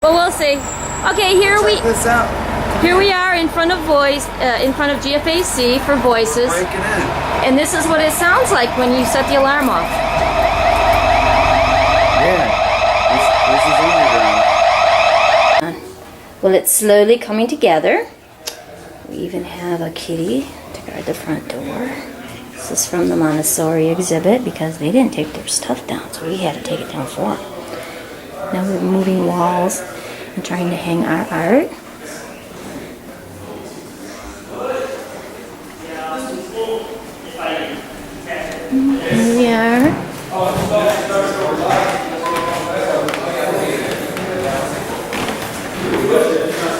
Well, we'll see. Okay, here we are in front of GFAC for voices. Breaking in. And this is what it sounds like when you set the alarm off. Yeah, this is underground. Well, it's slowly coming together. We even have a kitty to guard the front door. This is from the Montessori exhibit because they didn't take their stuff down, so we had to take it down for them. Now we're moving walls and trying to hang our art. Here we are.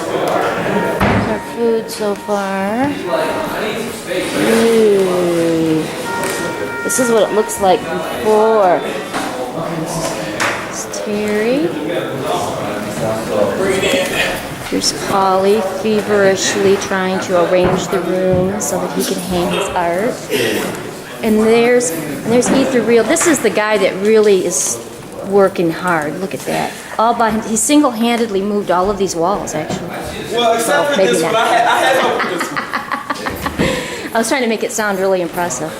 Here's our food so far. Ooh. This is what it looks like before. It's Terry. Here's Polly feverishly trying to arrange the room so that he can hang his art. And there's Ethereal. This is the guy that really is working hard. Look at that. All by him. He single-handedly moved all of these walls, actually. Well, except for this one, I had help with this one. I was trying to make it sound really impressive.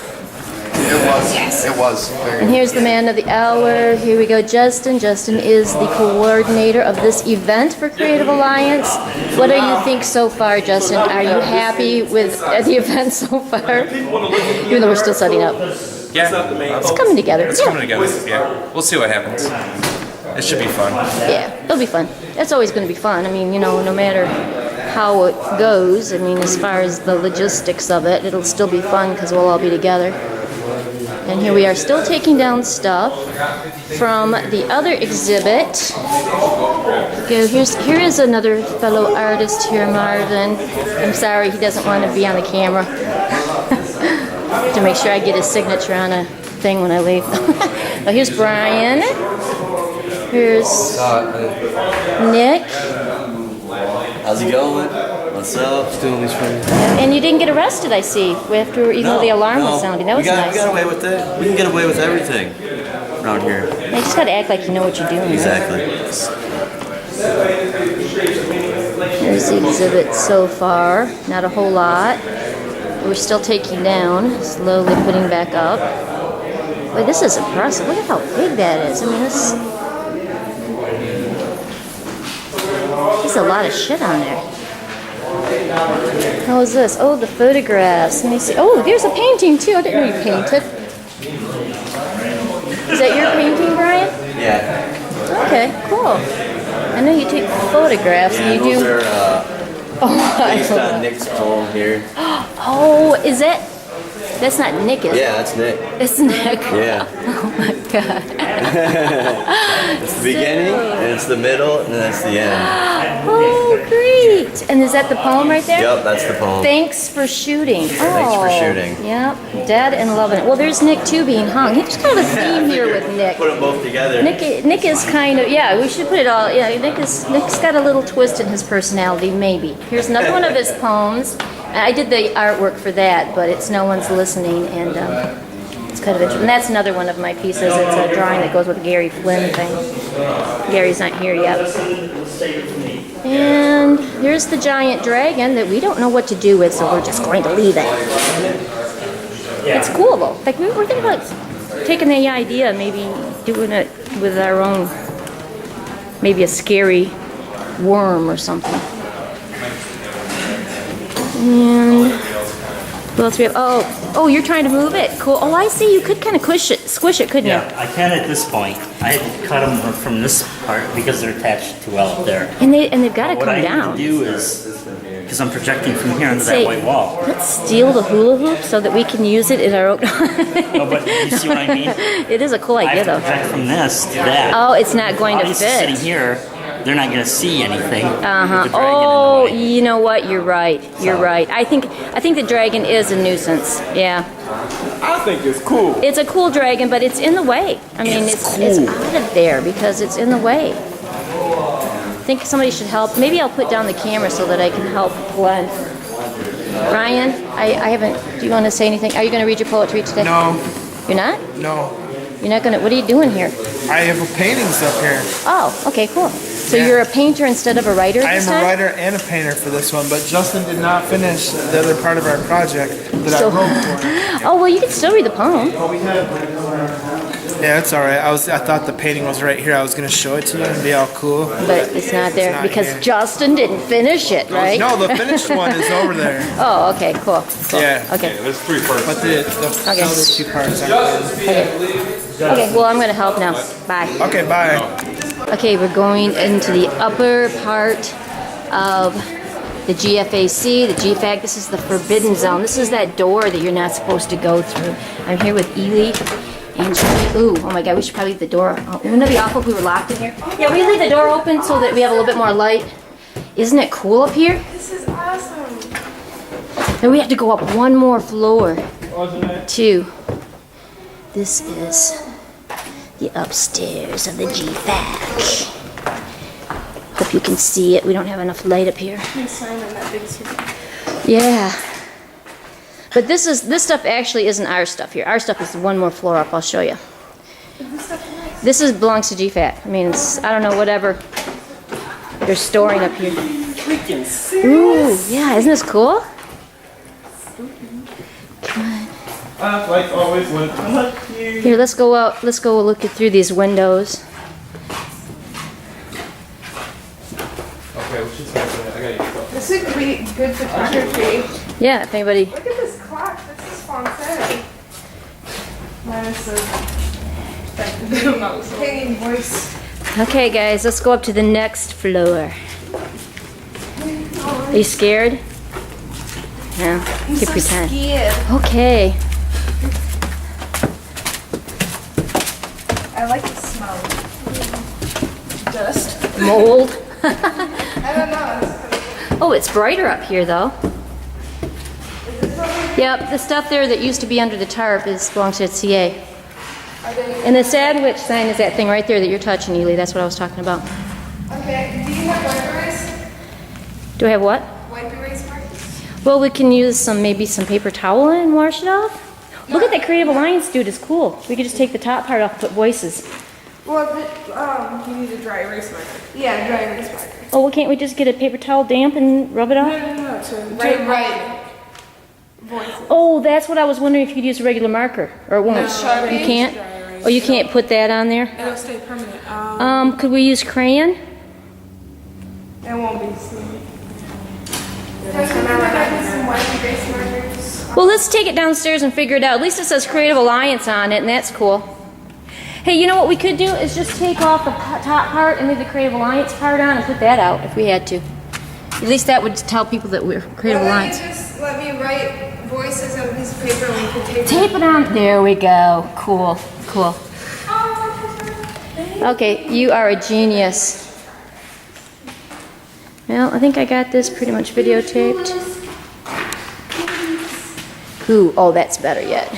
It was. Yes. It was. And here's the man of the hour. Here we go, Justin. Justin is the coordinator of this event for Creative Alliance. What do you think so far, Justin? Are you happy with the event so far? Even though we're still setting up. Yeah, It's coming together. it's coming together. Yeah, we'll see what happens. It should be fun. Yeah, it'll be fun. It's always going to be fun. I mean, you know, no matter how it goes, I mean, as far as the logistics of it, it'll still be fun because we'll all be together. And here we are still taking down stuff from the other exhibit. Here is another fellow artist here, Marvin. I'm sorry, he doesn't want to be on the camera. To make sure I get his signature on a thing when I leave. Well, here's Brian. Here's Nick. How's it going? What's up? Doing these things. And you didn't get arrested, I see, even though the alarm was sounding. That was nice. We got away with it. We can get away with everything around here. You just got to act like you know what you're doing. Exactly. Right? Here's the exhibit so far. Not a whole lot. We're still taking down, slowly putting back up. Boy, this is impressive. Look at how big that is. I mean, this is a lot of shit on there. How is this? Oh, the photographs. Let me see. Oh, there's a painting too. I didn't know you painted. Is that your painting, Brian? Yeah. Okay, cool. I know you take photographs and you do. Those are based on Nick's poem here. Oh, is it? That's not Nick, is it? Yeah, that's Nick. It's Nick. Yeah. Oh my god. It's the beginning, and it's the middle, and then that's the end. Oh, great. And is that the poem right there? Yep, that's the poem. Thanks for shooting. Thanks for shooting. Yep, dead and loving it. Well, there's Nick too being hung. He's kind of a theme here with Nick. Put them both together. Nick is kind of, yeah, we should put it all, yeah, Nick's got a little twist in his personality, maybe. Here's another one of his poems. I did the artwork for that, but it's No One's Listening, and it's kind of interesting. And that's another one of my pieces. It's a drawing that goes with the Gary Flynn thing. Gary's not here yet. And here's the giant dragon that we don't know what to do with, so we're just going to leave it. It's cool, though. Like, we're thinking about taking the idea, maybe doing it with our own, maybe a scary worm or something. And what else we have? Oh, you're trying to move it. Cool. Oh, I see. You could kind of squish it, couldn't you? Yeah, I can at this point. I had to cut them from this part because they're attached to out there. And they've got to What come I down. need to do is, because I'm projecting from here into that white wall. Let's steal the hula hoop so that we can use it in our own. No, but you see what I mean? It is a cool I idea, have to though. project from this to that. Oh, it's not going to Obviously, fit. sitting here, they're not going to see anything. Uh-huh. with the dragon in the Oh, way. you know what? You're right. You're right. I think the dragon is a nuisance. Yeah. I think it's cool. It's a cool dragon, but it's in the way. I mean, it's out of there because it's in the way. I think somebody should help. Maybe I'll put down the camera so that I can help Glenn. Ryan, I haven't. Do you want to say anything? Are you going to read your poetry today? No. You're not? No. You're not gonna, what are you doing here? I have a paintings up here. Oh, okay, cool. So Yeah. you're a painter instead of a writer I this am a time? writer and a painter for this one, but Justin did not finish the other part of our project that So- I wrote for him. Oh, well, you can still read the poem. Yeah, it's all right. I thought the painting was right here. I was gonna show it to you and be all cool. But it's not there not because here. Justin didn't finish it, right? No, the finished one is over there. Oh, okay, cool. Yeah. Okay, There's 3 parts. But the Okay. other 2 parts aren't there. okay, well, I'm gonna help now. Bye. Okay, bye. Okay, we're going into the upper part of the GFAC, the GFAC. This is the forbidden zone. This is that door that you're not supposed to go through. I'm here with Ely and Julie. Ooh, oh my God, we should probably leave the door. Wouldn't it be awful if we were locked in here? Yeah, we leave the door open so that we have a little bit more light. Isn't it cool up here? This is awesome. Then we have to go up one more floor. Two. This is the upstairs of the GFAC. Hope you can see it. We don't have enough light up here. Yeah. But this stuff actually isn't our stuff here. Our stuff is one more floor up. I'll show you. This belongs to GFAC. I mean, it's, I don't know, whatever they're storing up here. Ooh, yeah, isn't this cool? Like always, when Here, let's go out. Let's go look through these windows. Okay, we should start with that. I gotta get This would be good photography. Yeah, if anybody. Look at this clock. This is fancy. Minus the hanging voice. Okay, guys, let's go up to the next floor. Are you scared? No, I'm keep so pretend. scared. Okay. I like the smell. Dust. Mold. I don't know. Oh, it's brighter up here, though. Yep, the stuff there that used to be under the tarp belongs to CA. And the sandwich sign is that thing right there that you're touching, Ely. That's what I was talking about. Okay. Do you have wipe erase? Do I have what? Wipe erase markers? Well, we can use maybe some paper towel and wash it off. Look at that Creative Alliance dude, it's cool. We could just take the top part off and put voices. Well, you need a dry erase marker. Yeah, dry erase marker. Oh, well, can't we just get a paper towel damp and rub it off? No, to write voices. Oh, that's what I was wondering if you could use a regular marker, or it won't. Sharpie. You can't? Oh, you can't put that on there? It'll stay permanent. Could we use crayon? It won't be seen. Some white erase markers. Well, let's take it downstairs and figure it out. At least it says Creative Alliance on it, and that's cool. Hey, you know what we could do is just take off the top part and leave the Creative Alliance part on and put that out if we had to. At least that would tell people that we're Creative Alliance. Let me write voices on a piece of paper and we can tape it. Tape it on. There we go. Cool. Cool. Oh, Okay, you are a genius. Well, I think I got this pretty much videotaped. Ooh, oh, that's better yet.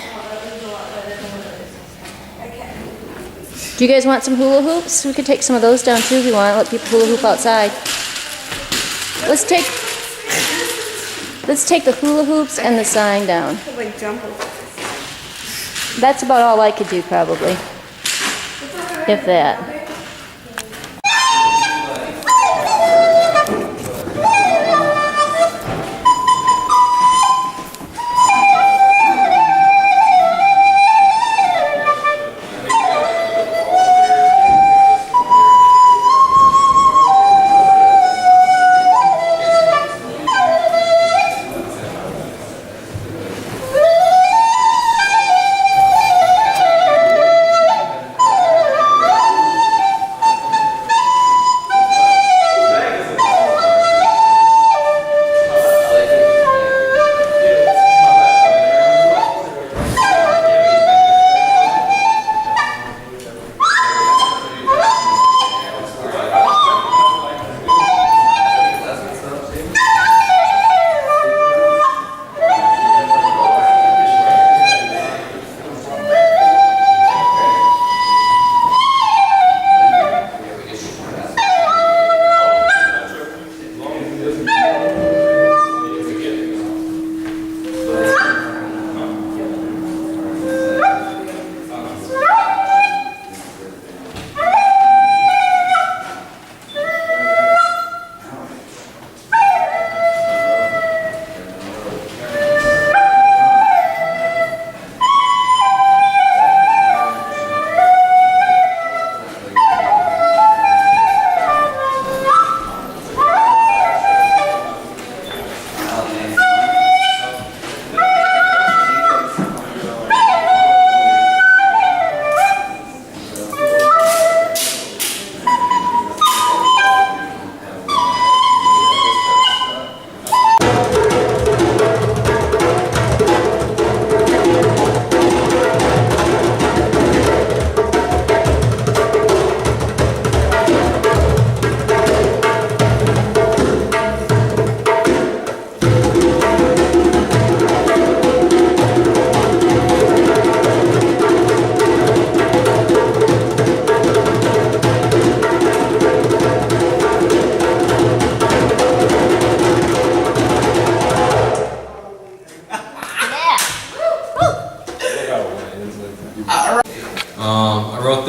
Do you guys want some hula hoops? We could take some of those down too if you want. Let people hula hoop outside. Let's take the hula hoops and the sign down. like jump over. That's about all I could do probably. If that.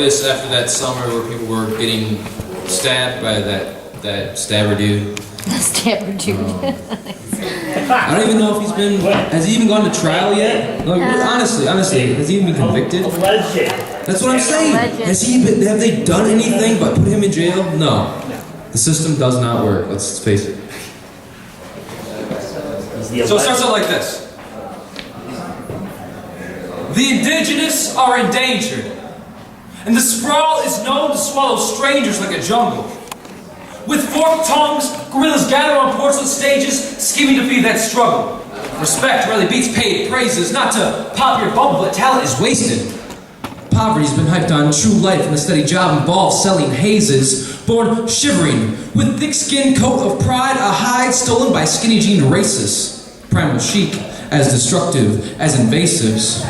this after that summer where people were getting stabbed by that stabber dude. Stabber dude. I don't even know if he's been. Has he even gone to trial yet? Like, honestly, has he even been convicted? That's what I'm saying. Has he been? Have they done anything but put him in jail? No. The system does not work. Let's face it. So it starts out like this. The indigenous are endangered, and the sprawl is known to swallow strangers like a jungle. With forked tongues, gorillas gather on porcelain stages, scheming to feed that struggle. Respect rarely beats paid praises, not to pop your bubble, but talent is wasted. Poverty's been hyped on true life, and a steady job involves selling hazes, born shivering, with thick-skinned coat of pride, a hide stolen by skinny-jeaned racists. Primal chic, as destructive as invasives.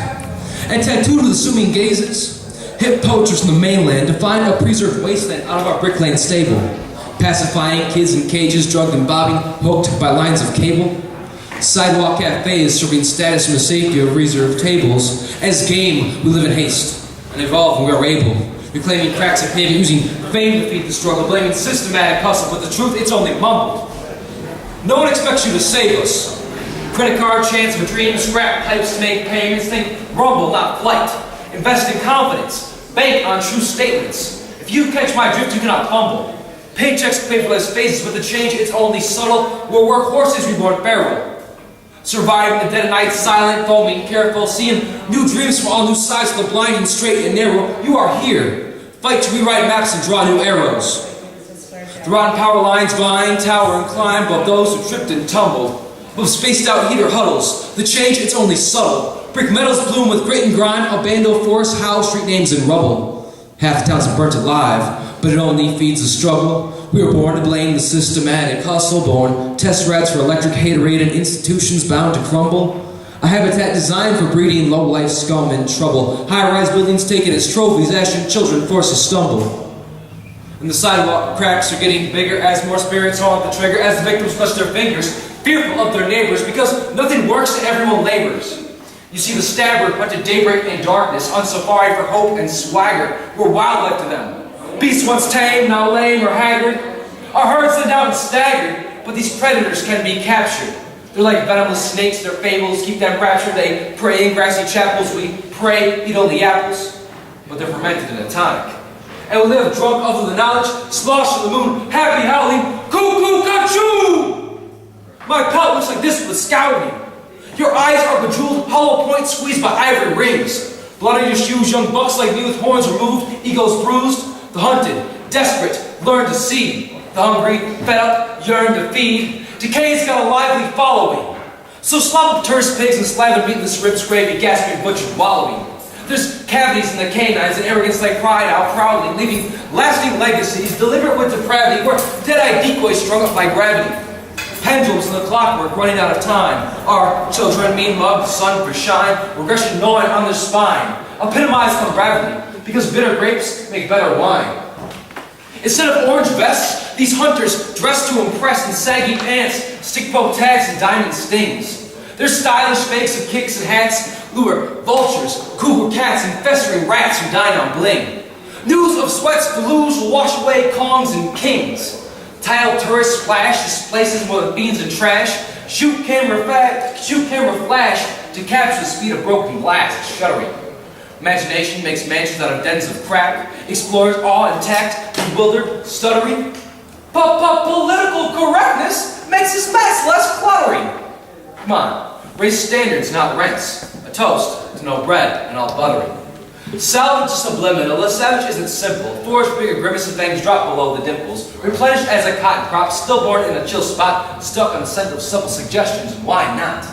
And tattooed with assuming gazes, hip poachers from the mainland define a preserved wasteland out of our brick lane stable. Pacifying kids in cages, drugged and bobbing, hooked by lines of cable. Sidewalk cafes serving status from the safety of reserved tables. As game, we live in haste and evolve when we are able. Reclaiming cracks of pavement, using fame to feed the struggle, blaming systematic hustle, but the truth, it's only mumbled. No one expects you to save us. Credit card, chance of a dream, scrap pipes to make payments, think rumble, not flight. Invest in confidence, bank on true statements. If you catch my drift, you cannot fumble. Paychecks pay for less faces, but the change, it's only subtle. We're workhorses reborn feral. Surviving the dead of night, silent, foaming, careful, seeing new dreams from all new sides of the blinding, straight and narrow. You are here. Fight to rewrite maps and draw new arrows. The rotten power lines vine, tower and climb above those who tripped and tumbled. Above spaced out heater huddles. The change, it's only subtle. Brick metals bloom with grit and grime, a bando force, how street names in rubble. Half the towns are burnt alive, but it only feeds the struggle. We were born to blame the systematic hustle, born test rats for electric haterade and institutions bound to crumble. A habitat designed for breeding low-life scum and trouble. High-rise buildings taken as trophies, ashen children forced to stumble. And the sidewalk cracks are getting bigger as more spirits haunt the trigger, as the victims clutch their fingers, fearful of their neighbors, because nothing works and everyone labors. You see the stabber hunt at daybreak in darkness, on safari for hope and swagger. We're wildlife to them. Beasts once tame, now lame or haggard. Our herds sent out and staggered, but these predators can be captured. They're like venomous snakes, their fables keep them raptured. They pray in grassy chapels, we pray, eat only apples, but they're fermented in a tonic. And we live drunk of the knowledge, sloshed to the moon, happy howling, cuckoo, cuckoo! My palate looks like this with scouting. Your eyes are bejeweled, hollow points squeezed by ivory rings. Blood on your shoes, young bucks like me with horns removed, egos bruised. The hunted, desperate, learn to see. The hungry, fed up, yearn to feed. Decay's got a lively following. So slop up terse pigs and slathered meatless ribs, gravy, gasping, butchered, wallowing. There's cavities in the canines and arrogance like pride out proudly, leaving lasting legacies, deliberate with depravity, where dead-eyed decoys strung up by gravity. Pendulums in the clockwork running out of time. Our children mean mug, sun for shine, regression gnawing on their spine. Epitomized from gravity, because bitter grapes make better wine. Instead of orange vests, these hunters dress to impress in saggy pants, stick-poke tags and diamond stings. Their stylish fakes of kicks and hats lure vultures, cougar cats, and festering rats who dine on bling. News of sweats deluge will wash away kongs and kings. Tile tourists splash, displaces more than beans and trash. Shoot camera flash to capture the speed of broken glass, shuddering. Imagination makes mansions out of dens of crack. Explorers all intact, bewildered, stuttering. Political correctness makes this mess less cluttering. Come on, raise standards, not rents. A toast to no bread and all buttering. Salvage is subliminal, the savage isn't simple. Forged bigger grimace and fangs drop below the dimples. Replenished as a cotton crop, stillborn in a chill spot, stuck on the scent of simple suggestions, why not?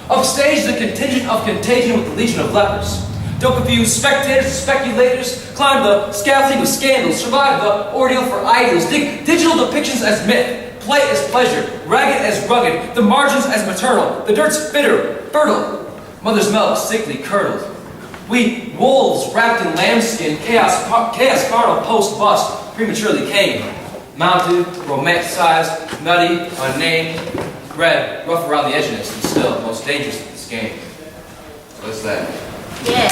Upstage the contingent of contagion with the legion of lepers. Don't confuse spectators and speculators, climb the scaffolding of scandals, survive the ordeal for ideals, dig digital depictions as myth, play as pleasure, ragged as rugged, the margins as maternal, the dirt's bitter, fertile, mother's milk sickly curdled. We wolves wrapped in lambskin, chaos carnal post-bust, prematurely came. Mounted, romanticized, nutty, unnamed, red, rough around the edginess, and still most dangerous in this game. So that's that. Yeah.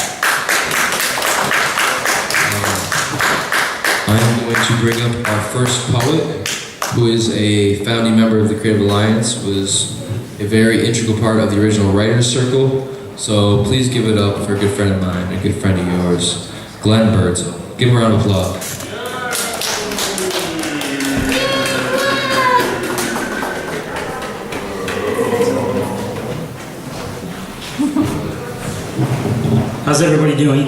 I'm going to bring up our first poet, who is a founding member of the Creative Alliance, was a very integral part of the original Writers Circle. So please give it up for a good friend of mine, a good friend of yours, Glenn Birdsell. Give him a round of applause. How's everybody doing?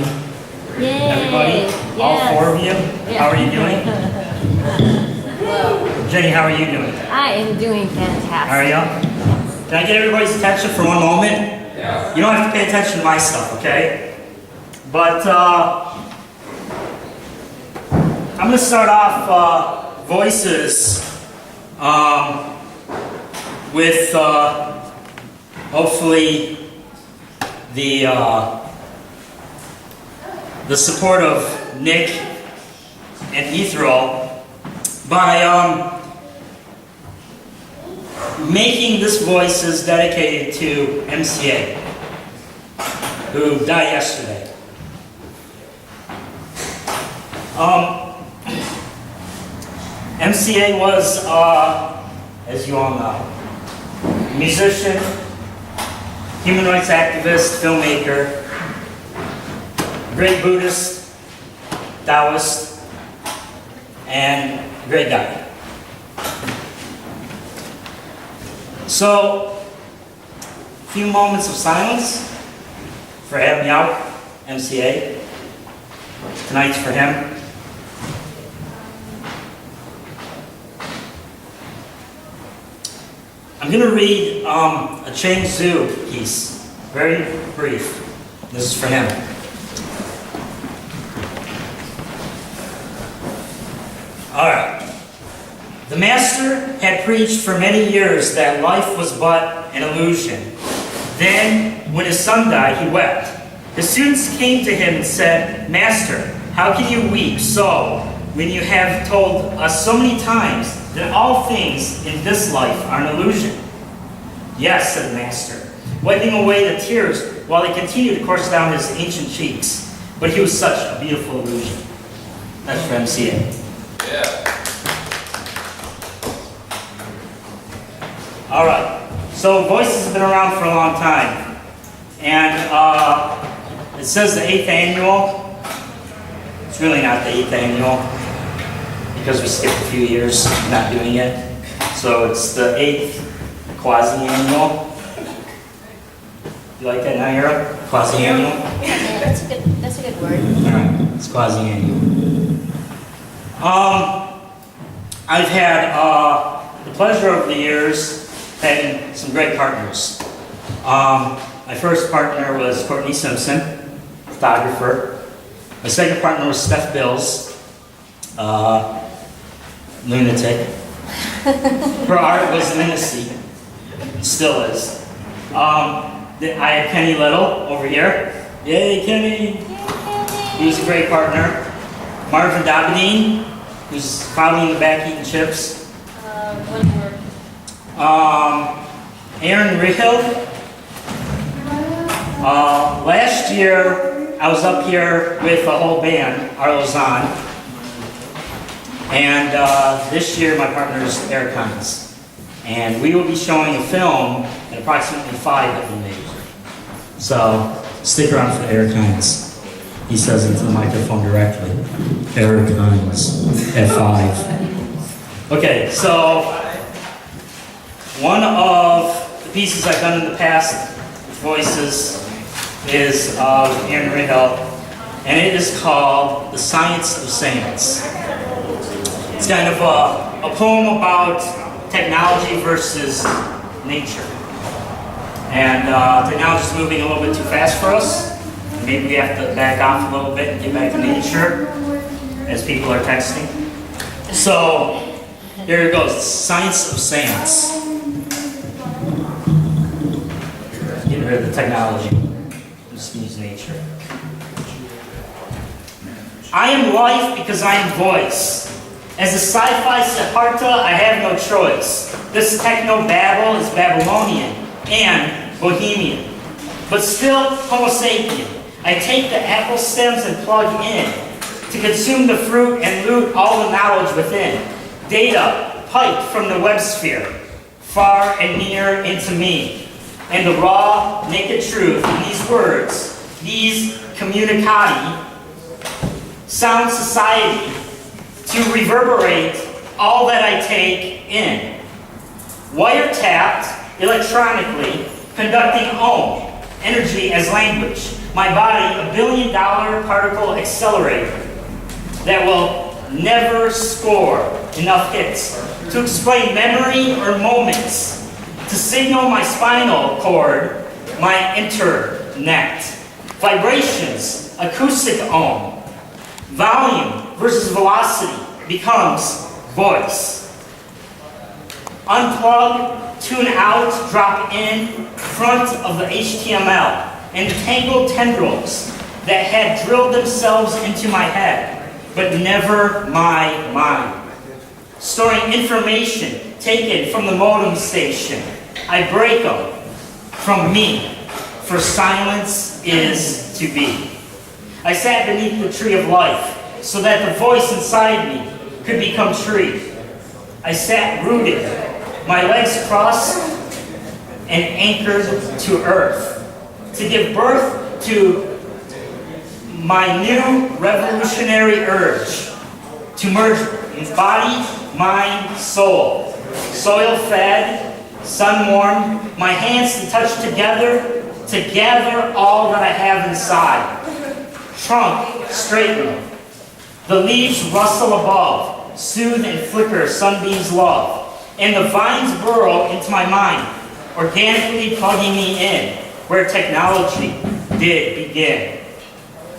Yay! Everybody? All four of you? Yeah. How are you doing? Well, Jenny, how are you doing? I am doing fantastic. Are you? Can I get everybody's attention for one moment? Yeah. You don't have to pay attention to my stuff, okay? But I'm gonna start off voices with hopefully the support of Nic and Ethereal by making this voices dedicated to MCA, who died yesterday. MCA was, as you all know, musician, human rights activist, filmmaker, great Buddhist, Taoist, and great guy. So, a few moments of silence for help me out, MCA. Tonight's for him. I'm going to read a Cheng Tzu piece, very brief. This is for him. All right. The master had preached for many years that life was but an illusion. Then, when his son died, he wept. His students came to him and said, "Master, how can you weep so when you have told us so many times that all things in this life are an illusion?" "Yes," said the master, wiping away the tears while they continued to course down his ancient cheeks. But he was such a beautiful illusion. That's for MCA. Yeah. All right. So voices have been around for a long time, and it says the 8th annual. It's really not the 8th annual because we skipped a few years not doing it. So it's the 8th quasi-annual. You like that, Naira? Quasi-annual? Yeah, that's a good word. All right, it's quasi-annual. I've had the pleasure over the years having some great partners. My first partner was Courtney Simpson, photographer. My second partner was Steph Bills, lunatic. Her art was lunacy, still is. I had Kenny Little over here. Yay, Kenny! He was a great partner. Marvin Dabadine, who's probably in the back eating chips. Aaron Rihill. Last year, I was up here with a whole band, Arlozan. And this year, my partner is Eric Hines. And we will be showing a film in approximately 5 that we made. So, stick around for Eric Hines. He says into the microphone directly. Eric Hines at 5. Okay, so one of the pieces I've done in the past with voices is with Aaron Rihill, and it is called The Science of Science. It's kind of a poem about technology versus nature. And technology is moving a little bit too fast for us. Maybe we have to back off a little bit and get back to nature as people are texting. So here it goes, Science of Science. Getting rid of the technology. Just use nature. I am life because I am voice. As a sci-fi Siddhartha, I have no choice. This techno-babble is Babylonian and Bohemian, but still Homo sapien. I take the apple stems and plug in to consume the fruit and loot all the knowledge within. Data piped from the web sphere, far and near into me. And the raw, naked truth in these words, these communicati, sound society to reverberate all that I take in. Wiretapped electronically, conducting ohm, energy as language. My body, a $1 billion particle accelerator that will never score enough hits to explain memory or moments, to signal my spinal cord, my internet. Vibrations, acoustic ohm, volume versus velocity becomes voice. Unplug, tune out, drop in, front of the HTML, and tangled tendrils that had drilled themselves into my head, but never my mind. Storing information taken from the modem station, I break them from me, for silence is to be. I sat beneath the tree of life, so that the voice inside me could become tree. I sat rooted, my legs crossed and anchored to earth, to give birth to my new revolutionary urge, to merge body, mind, soul, soil-fed, sun-warmed, my hands to touch together, to gather all that I have inside. Trunk straighten, the leaves rustle above, soothe and flicker sunbeams' love, and the vines burrow into my mind, organically plugging me in, where technology did begin.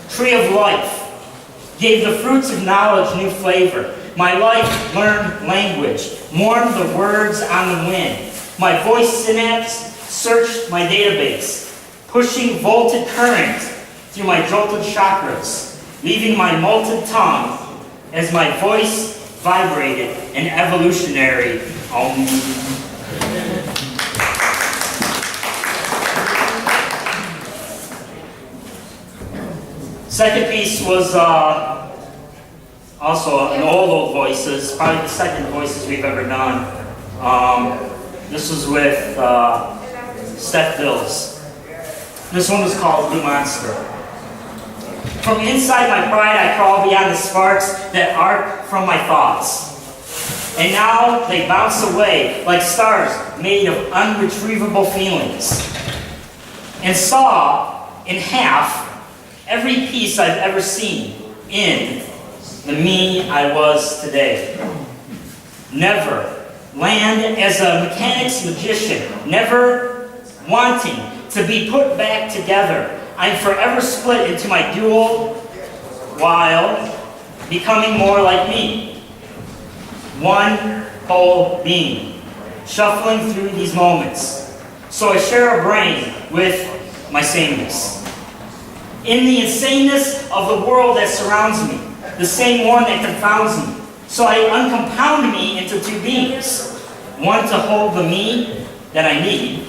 Tree of life gave the fruits of knowledge new flavor. My life learned language, mourned the words on the wind. My voice synapse searched my database, pushing voltage current through my jolted chakras, leaving my molted tongue as my voice vibrated an evolutionary om. Second piece was also an old voices, probably the second voices we've ever done. This was with Steph Bills. This one was called Blue Monster. From inside my pride I crawl beyond the sparks that arc from my thoughts. And now they bounce away like stars made of unretrievable feelings. And saw in half every piece I've ever seen in the me I was today. Never land as a mechanic's magician, never wanting to be put back together. I'm forever split into my dual while becoming more like me. One whole being, shuffling through these moments. So I share a brain with my sameness. In the insaneness of the world that surrounds me, the same one that confounds me. So I uncompound me into two beings. One to hold the me that I need,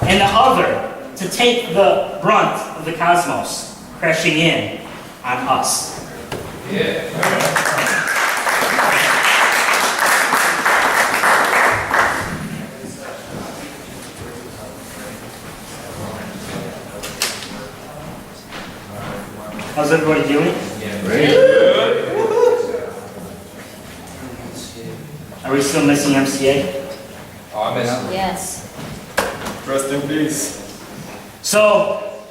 and the other to take the brunt of the cosmos crashing in on us. How's everybody doing? Great. Are we still missing MCA? Oh, I miss him. Yes. Rest in peace. So,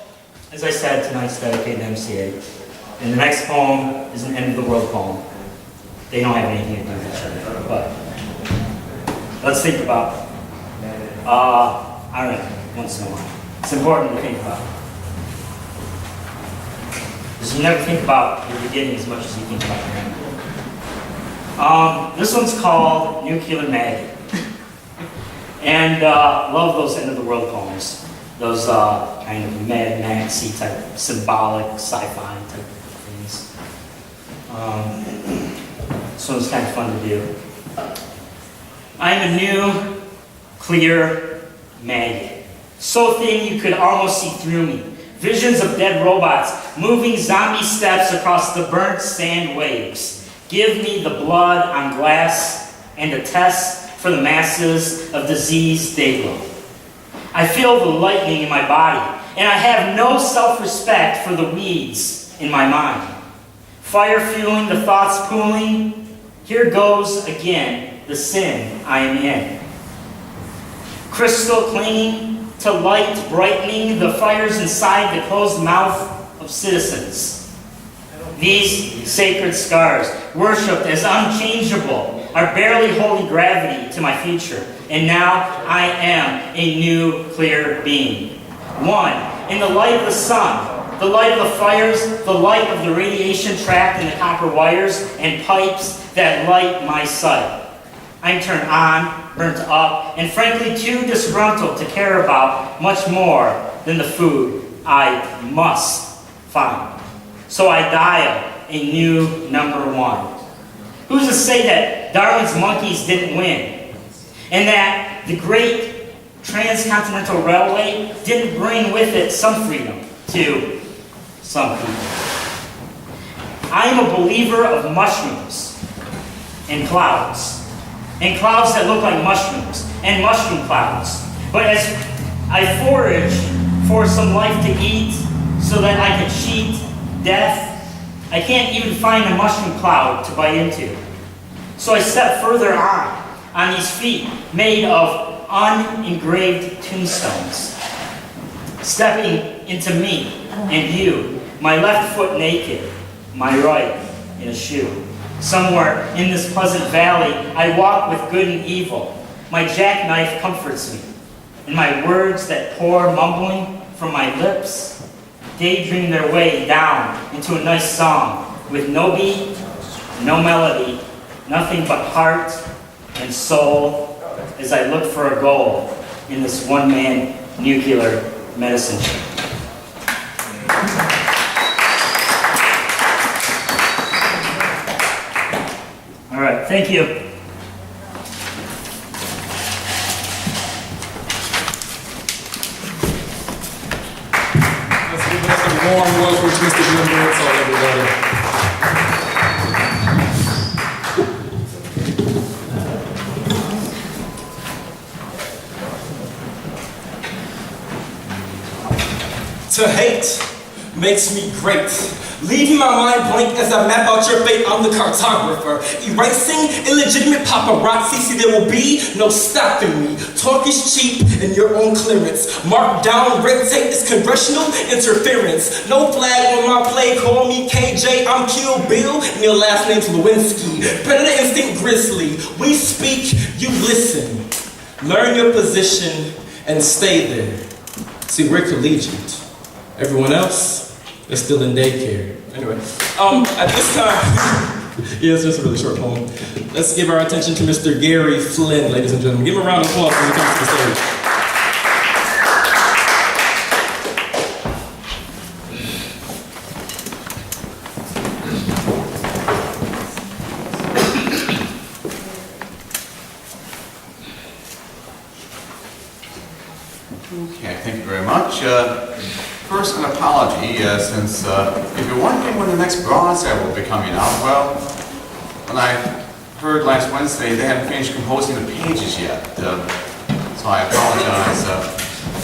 as I said, tonight's dedicated to MCA. And the next poem is an end of the world poem. They don't have anything to do with each other, but let's think about, I don't know, once in a while. It's important to think about. Because you never think about your beginning as much as you think about your end. This one's called Nuclear Maggot. And love those end of the world poems. Those kind of Mad Maxy type, symbolic, sci-fi type things. This one's kind of fun to do. I'm a new, clear maggot. So thin you could almost see through me. Visions of dead robots, moving zombie steps across the burnt sand waves. Give me the blood on glass and a test for the masses of disease daily. I feel the lightning in my body, and I have no self-respect for the weeds in my mind. Fire fueling, the thoughts pooling. Here goes again the sin I am in. Crystal clinging to light, brightening the fires inside the closed mouth of citizens. These sacred scars, worshipped as unchangeable, are barely holding gravity to my future. And now I am a new, clear being. One, in the light of the sun, the light of the fires, the light of the radiation trapped in the copper wires and pipes that light my sight. I'm turned on, burnt up, and frankly too disgruntled to care about much more than the food I must find. So I dial a new #1. Who's to say that Darwin's monkeys didn't win? And that the great transcontinental railway didn't bring with it some freedom to some people? I am a believer of mushrooms and clouds that look like mushrooms, and mushroom clouds. But as I forage for some life to eat so that I can cheat death, I can't even find a mushroom cloud to bite into. So I step further on these feet made of unengraved tombstones, stepping into me and you, my left foot naked, my right in a shoe. Somewhere in this pleasant valley, I walk with good and evil. My jackknife comforts me, and my words that pour mumbling from my lips daydream their way down into a nice song with no beat, no melody, nothing but heart and soul as I look for a goal in this one-man nuclear medicine ship. All right, thank you. Let's give us a warm welcome to Mr. Jim Birdsall, everybody. To hate makes me great, leaving my mind blank as I map out your fate. I'm the cartographer, erasing illegitimate paparazzi. See, there will be no stopping me. Talk is cheap and your own clearance. Marked down red tape is congressional interference. No flag on my play, call me KJ, I'm Kill Bill, and your last name's Lewinsky. Predator instinct grizzly, we speak, you listen. Learn your position and stay there. See, we're collegiate. Everyone else is still in daycare. Anyway, at this time, yeah, it's just a really short poem. Let's give our attention to Mr. Gary Flynn, ladies and gentlemen. Give him a round of applause when he comes to the stage. Okay, thank you very much. First, an apology, since if you're wondering when the next broadside will be coming out, well, when I heard last Wednesday, they haven't finished composing the pages yet, so I apologize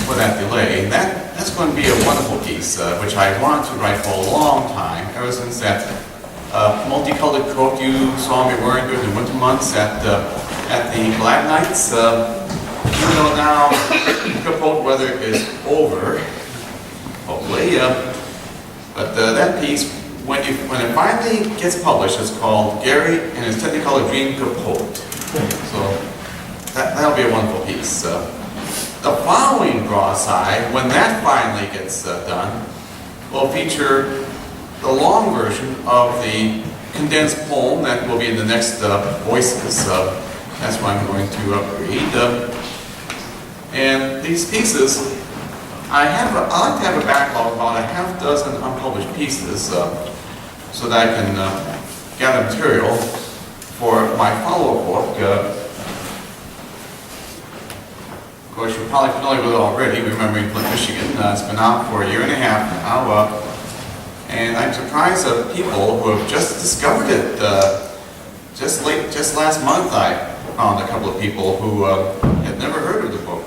for that delay. That's going to be a wonderful piece, which I wanted to write for a long time, ever since that multicolored coat you saw me wearing during the winter months at the Black Nights. Even though now the cold weather is over, hopefully, but that piece, when it finally gets published, it's called Gary and His Technicolor Dream Capote. So that'll be a wonderful piece. The following broadside, when that finally gets done, will feature the long version of the condensed poem that will be in the next Voices. That's what I'm going to read. And these pieces, I like to have a backlog of about a half dozen unpublished pieces so that I can gather material for my follow-up book. Of course, you're probably familiar with it already, remembering Flint, Michigan. It's been out for a year and a half now, and I'm surprised at people who have just discovered it. Just last month, I found a couple of people who had never heard of the book.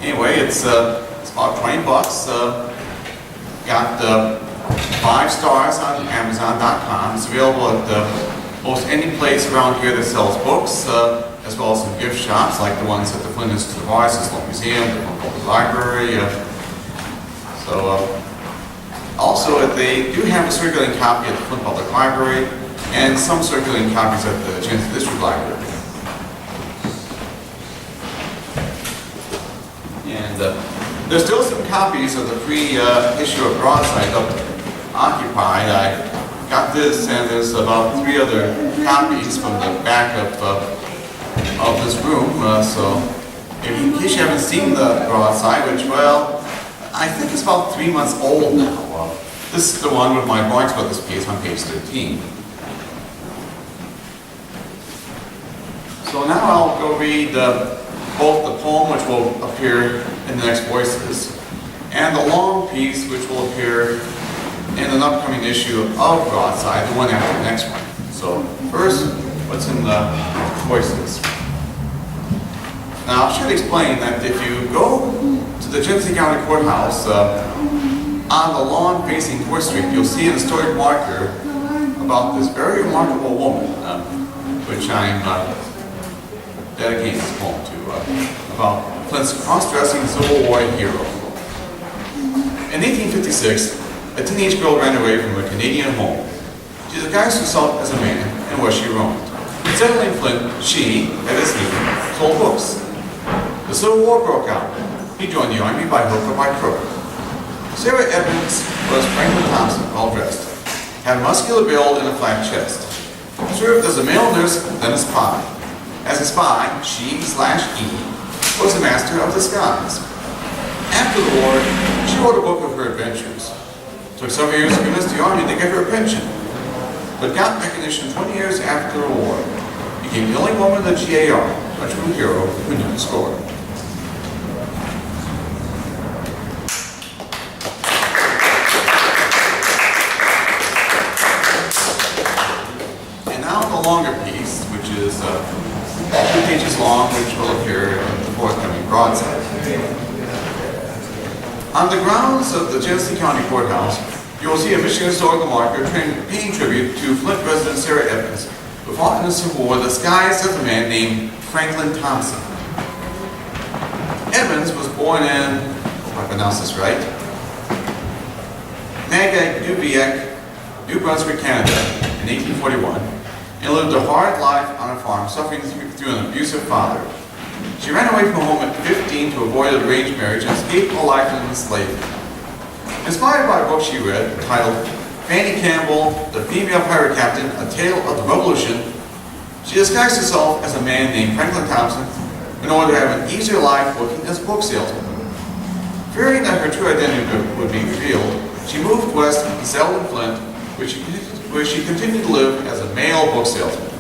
Anyway, it's about 20 bucks. Got 5 stars on Amazon.com. It's available at most any place around here that sells books, as well as some gift shops like the ones at the Flint Institute of Arts, the Sloan Museum, the Flint Public Library. Also, they do have a circulating copy at the Flint Public Library and some circulating copies at the Jansen District Library. And there's still some copies of the free issue of Broadside up occupied. I got this, and there's about 3 other copies from the back of this room. So, in case you haven't seen the Broadside, which, well, I think it's about 3 months old now. This is the one with my Barnes Brothers piece on page 13. So now I'll go read both the poem, which will appear in the next Voices, and the long piece, which will appear in an upcoming issue of Broadside, the one after the next one. So first, what's in the Voices? Now I should explain that if you go to the Genesee County Courthouse, on the lawn facing 4th Street, you'll see an historic marker about this very remarkable woman, which I'm dedicating this poem to, about Flint's cross-dressing Civil War hero. In 1856, a teenage girl ran away from her Canadian home. She disguised herself as a man, and where she roamed. Settling in Flint, she, at his need, sold books. The Civil War broke out. He joined the army by hook or by crook. Sarah Evans was Franklin Thompson, well dressed, had a muscular build and a flat chest. Served as a male nurse, then a spy. As a spy, she/he was a master of disguise. After the war, she wrote a book of her adventures. Took several years to convince the army to give her a pension, but got recognition 20 years after the war. Became the only woman in the GAR, a true hero who knew the score. The longer piece, which is 2 pages long, which will appear in the forthcoming Broadside. On the grounds of the Genesee County Courthouse, you will see a Michigan historical marker paying tribute to Flint resident Sarah Evans, who fought in the Civil War disguised as a man named Franklin Thompson. Evans was born in, if I pronounce this right, Nagaduviak, New Brunswick, Canada, in 1841. And lived a hard life on a farm, suffering through an abusive father. She ran away from home at 15 to avoid an arranged marriage and escaped a life in enslavement. Inspired by a book she read titled Fanny Campbell, The Female Pirate Captain, A Tale of the Revolution, she disguised herself as a man named Franklin Thompson in order to have an easier life working as a book salesman. Fearing that her true identity would be revealed, she moved west and settled in Flint, where she continued to live as a male book salesman.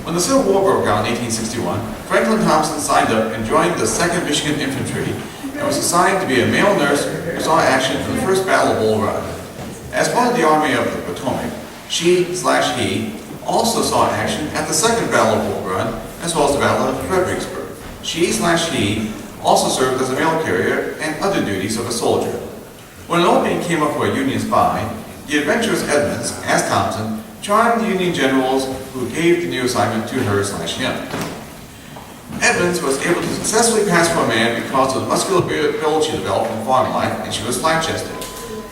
When the Civil War broke out in 1861, Franklin Thompson signed up and joined the 2nd Michigan Infantry and was assigned to be a male nurse who saw action in the First Battle of Bull Run. As part of the Army of the Potomac, she/he also saw action at the Second Battle of Bull Run, as well as the Battle of Fredericksburg. She/he also served as a mail carrier and other duties of a soldier. When an opening came up for a Union spy, the adventurous Edmonds, as Thompson, charmed the Union generals who gave the new assignment to her/him. Edmonds was able to successfully pass for a man because of the muscular build she developed from farm life, and she was flat-chested.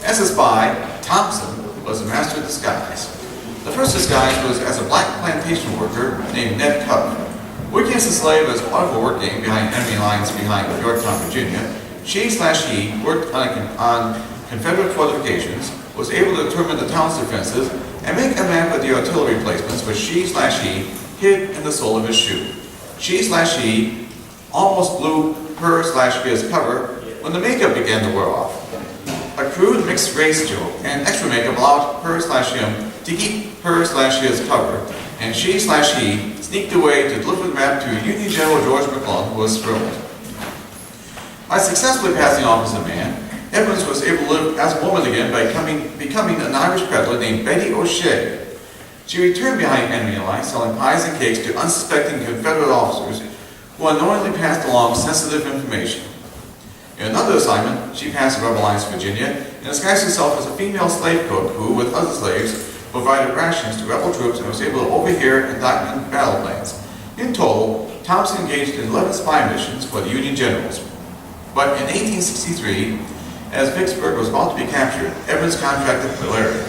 As a spy, Thompson was a master of disguise. The first disguise was as a black plantation worker named Nic Custer. Working as a slave as part of a work game behind enemy lines behind Yorktown, Virginia, she/he worked on Confederate fortifications, was able to determine the town's defenses, and make a map of the artillery placements which she/he hid in the sole of his shoe. She/he almost blew her/his cover when the makeup began to wear off. A crude mixed race joke and extra makeup allowed her/him to keep her/his cover, and she/he sneaked away to deliver the map to Union General George McClellan, who was thrilled. By successfully passing off as a man, Evans was able to live as a woman again by becoming an Irish peddler named Betty O'Shea. She returned behind enemy lines, selling pies and cakes to unsuspecting Confederate officers who unknowingly passed along sensitive information. In another assignment, she passed Rebel Alliance, Virginia, and disguised herself as a female slave cook who, with other slaves, provided rations to rebel troops and was able to overhear and document battle plans. In total, Thompson engaged in 11 spy missions for the Union generals. But in 1863, as Vicksburg was about to be captured, Evans contracted malaria.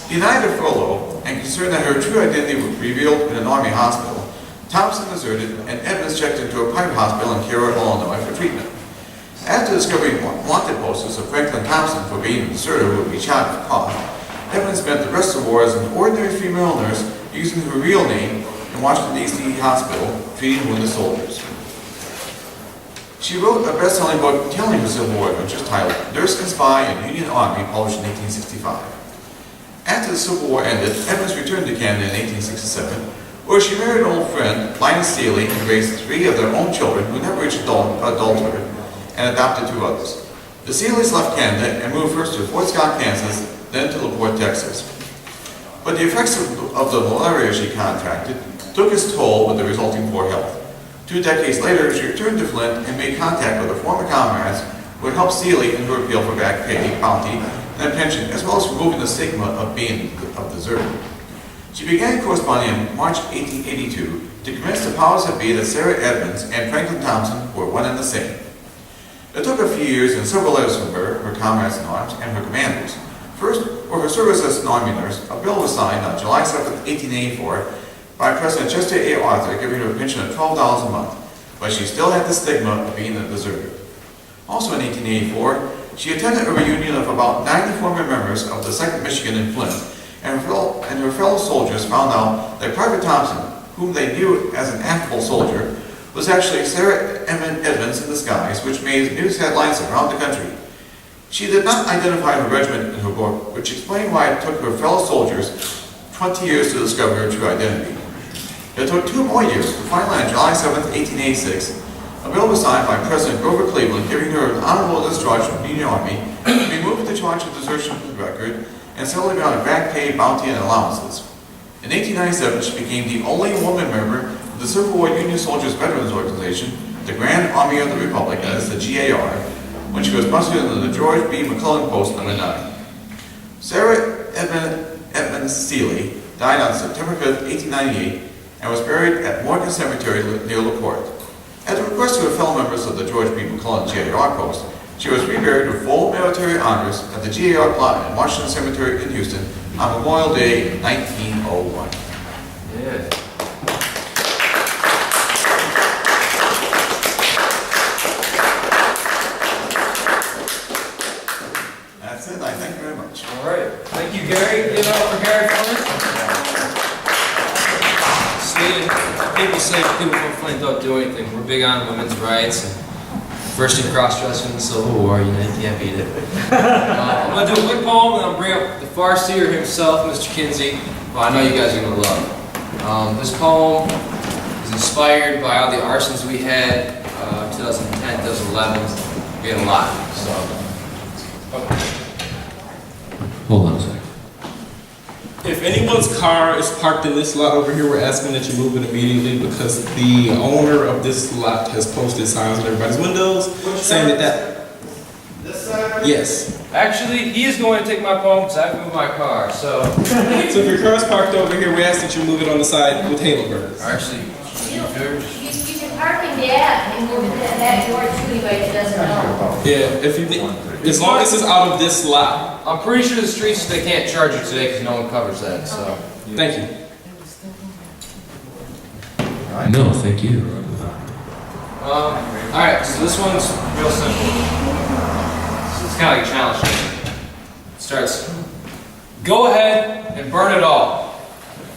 Denied a furlough and concerned that her true identity would be revealed in an army hospital, Thompson deserted and Evans checked into a private hospital in Cairo, Illinois for treatment. After discovering wanted posters of Franklin Thompson for being a deserter who would be shot if caught, Evans spent the rest of the war as an ordinary female nurse using her real name in Washington, D.C. hospital, treating wounded soldiers. She wrote a best-selling book telling her Civil War adventures titled Nurse and Spy in Union Army, published in 1865. After the Civil War ended, Evans returned to Canada in 1867, where she married an old friend, Linus Seeley, and raised 3 of their own children who never reached adulthood, and adopted 2 others. The Seeleys left Canada and moved first to Fort Scott, Kansas, then to LaPorte, Texas. But the effects of the malaria she contracted took its toll with the resulting poor health. 2 decades later, she returned to Flint and made contact with her former comrades who had helped Seeley in her appeal for back pay, bounty, and a pension, as well as removing the stigma of being a deserter. She began corresponding in March 1882 to convince the powers that be that Sarah Edmonds and Franklin Thompson were one and the same. It took a few years and several letters from her comrades in arms, and her commanders. First, for her service as an army nurse, a bill was signed on July 7, 1884, by President Chester A. Arthur, giving her a pension of $12 a month, but she still had the stigma of being a deserter. Also in 1884, she attended a reunion of about 90 former members of the 2nd Michigan in Flint, and her fellow soldiers found out that Private Thompson, whom they knew as an affable soldier, was actually Sarah Edmonds in disguise, which made news headlines around the country. She did not identify her regiment in her book, which explained why it took her fellow soldiers 20 years to discover her true identity. It took 2 more years, but finally on July 7, 1886, a bill was signed by President Grover Cleveland giving her an honorable discharge from the Union Army, removed the charge of desertion from the record, and settled her on back pay, bounty, and allowances. In 1897, she became the only woman member of the Civil War Union Soldiers Veterans Organization, the Grand Army of the Republic, as the GAR, when she was mustered into the George B. McClellan Post No. 9. Sarah Edmonds Seeley died on September 5, 1898, and was buried at Morgan Cemetery near LaPorte. At the request of her fellow members of the George B. McClellan GAR Post, she was reburied with full military honors at the GAR plot in Washington Cemetery in Houston on Memorial Day 1901. Yeah. That's it. I thank you very much. All right. Thank you, Gary. Give it up for Gary Flint. People say people from Flint don't do anything. We're big on women's rights and first in cross-dressing in the Civil War. You know, you can't beat it. I'm going to do a quick poem and I'll bring up the Farseer himself, Mr. Kinsey, who I know you guys are going to love. This poem is inspired by all the arsons we had 2010, 2011. We had a lot. So, hold on a second. If anyone's car is parked in this lot over here, we're asking that you move it immediately because the owner of this lot has posted signs on everybody's windows saying that This side? Yes. Actually, he is going to take my poem because I have to move my car, so... So if your car's parked over here, we ask that you move it on the side with halo birds. Actually, You can park in the app and move it to that door to anybody that doesn't know. Yeah, if you, as long as it's out of this lot. I'm pretty sure the streets, they can't charge you today because no one covers that, so... Thank you. No, thank you. Alright, so this one's real simple. It's kind of like a challenge. It starts, go ahead and burn it all.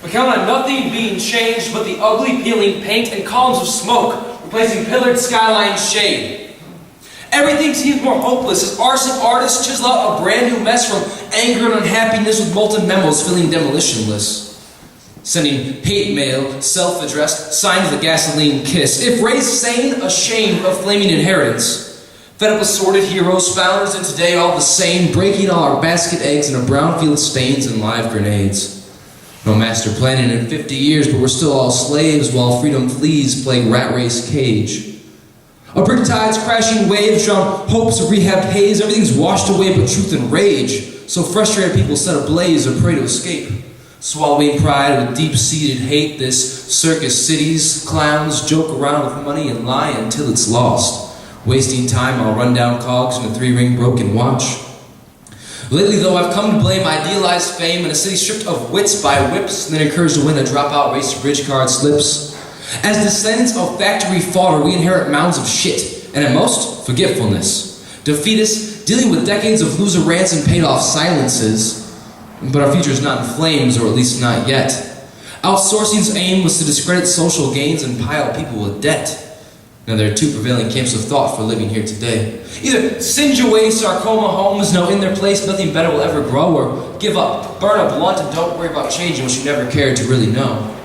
But count on nothing being changed but the ugly peeling paint and columns of smoke replacing pillared skyline shade. Everything seems more hopeless as arson artists chisel out a brand new mess from anger and unhappiness with molten memos filling demolition lists. Sending hate mail, self-addressed, signed with a gasoline kiss. If raised sane, ashamed of flaming inheritance. Fed up with sordid heroes, founders, and today all the same, breaking all our basket eggs into brownfield stains and live grenades. No master planning in 50 years, but we're still all slaves while freedom flees playing rat race cage. A brick tides, crashing waves, drown hopes of rehab haze. Everything's washed away but truth and rage. So frustrated people set ablaze or pray to escape. Swallowing pride with deep-seated hate, this circus city's clowns joke around with money and lie until it's lost. Wasting time while run down cogs in a 3-ring broken watch. Lately, though, I've come to blame idealized fame in a city stripped of wits by whips and then encouraged to win a dropout race to bridge card slips. As descendants of factory fodder, we inherit mounds of shit, and at most, forgetfulness. Defeatists, dealing with decades of loser rants and paid-off silences. But our future is not in flames, or at least not yet. Outsourcing's aim was to discredit social gains and pile people with debt. Now there are two prevailing camps of thought for living here today. Either singe away sarcoma homes, know in their place nothing better will ever grow, or give up, burn a blunt, and don't worry about changing what you never cared to really know.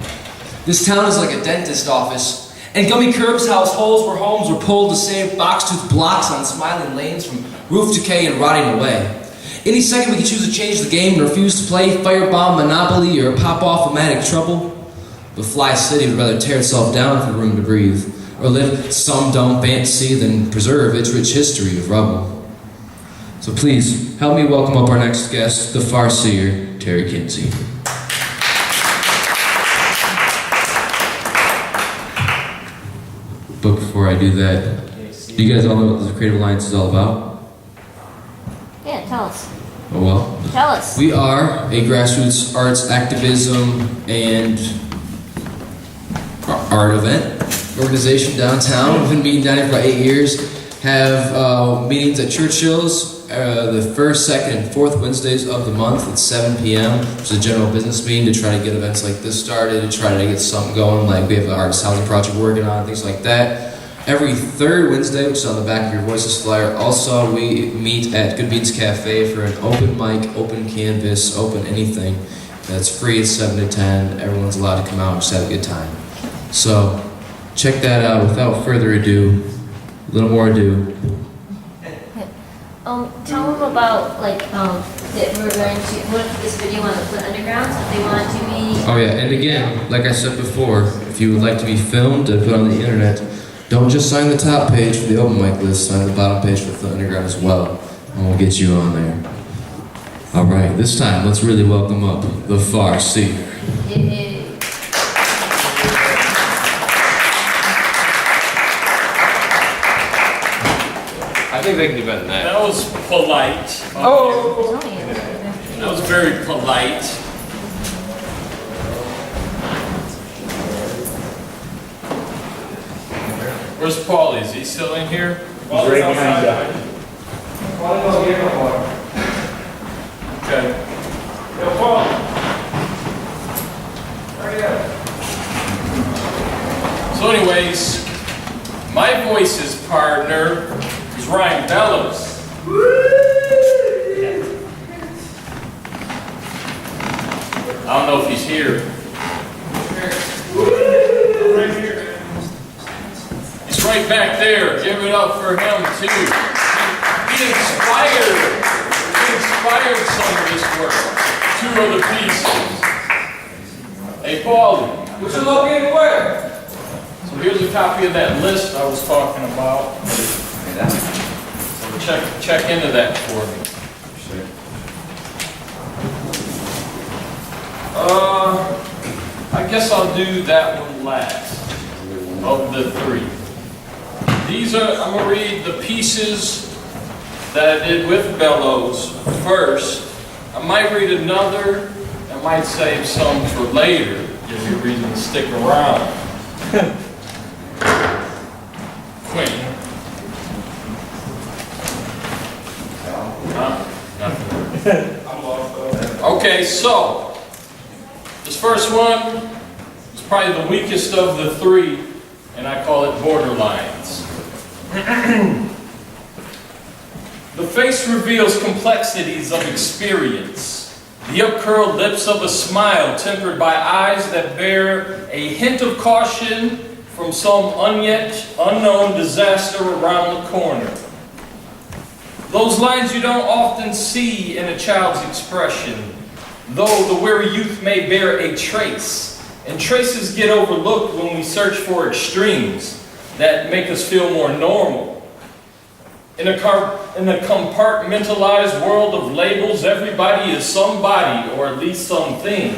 This town is like a dentist office, and gummy curbs house holes where homes were pulled to save box-toothed blocks on smiling lanes from roof decay and rotting away. Any second we could choose to change the game and refuse to play Firebomb Monopoly or pop off Matic Trouble. But Fly City would rather tear itself down for room to breathe, or live some dumb fantasy than preserve its rich history of rubble. So please, help me welcome up our next guest, the Farseer, Terry Kinsey. But before I do that, do you guys all know what the Creative Alliance is all about? Yeah, tell us. Oh well. Tell us. We are a grassroots arts activism and art event organization downtown. We've been meeting down here for about 8 years. Have meetings at Churchill's the first, second, and fourth Wednesdays of the month at 7 p.m. It's a general business meeting to try to get events like this started, to try to get something going. Like we have an artist housing project working on, things like that. Every third Wednesday, which is on the back of your Voices flyer, also we meet at Good Beans Cafe for an open mic, open canvas, open anything. That's free, it's 7 to 10. Everyone's allowed to come out and just have a good time. So, check that out. Without further ado, a little more ado. Tell them about, that we're going to put this video on the Flint Underground, so if they want to be... Oh yeah, and again, like I said before, if you would like to be filmed and put on the internet, don't just sign the top page for the open mic list, sign the bottom page for Flint Underground as well, and we'll get you on there. Alright, this time, let's really welcome up the Farseer. I think they can do better than that. That was polite. Oh! That was very polite. Where's Paulie? Is he still in here? He's right behind you. Paulie don't get no more. Okay. Yo, Paulie. Hurry up. So anyways, my voices partner is Ryan Bellows. I don't know if he's here. Right here. He's right back there. Give it up for him too. He inspired some of this work. 2 other pieces. Hey, Paulie. What you located where? So here's a copy of that list I was talking about. So check into that for me. I guess I'll do that one last of the 3. These are, I'm going to read the pieces that I did with Bellows first. I might read another. I might save some for later. Give you a reason to stick around. Queen. Nothing. Okay, so this first one is probably the weakest of the 3, and I call it Borderlines. The face reveals complexities of experience. The upcurled lips of a smile tempered by eyes that bear a hint of caution from some yet unknown disaster around the corner. Those lines you don't often see in a child's expression, though the wary youth may bear a trace, and traces get overlooked when we search for extremes that make us feel more normal. In a compartmentalized world of labels, everybody is somebody, or at least something.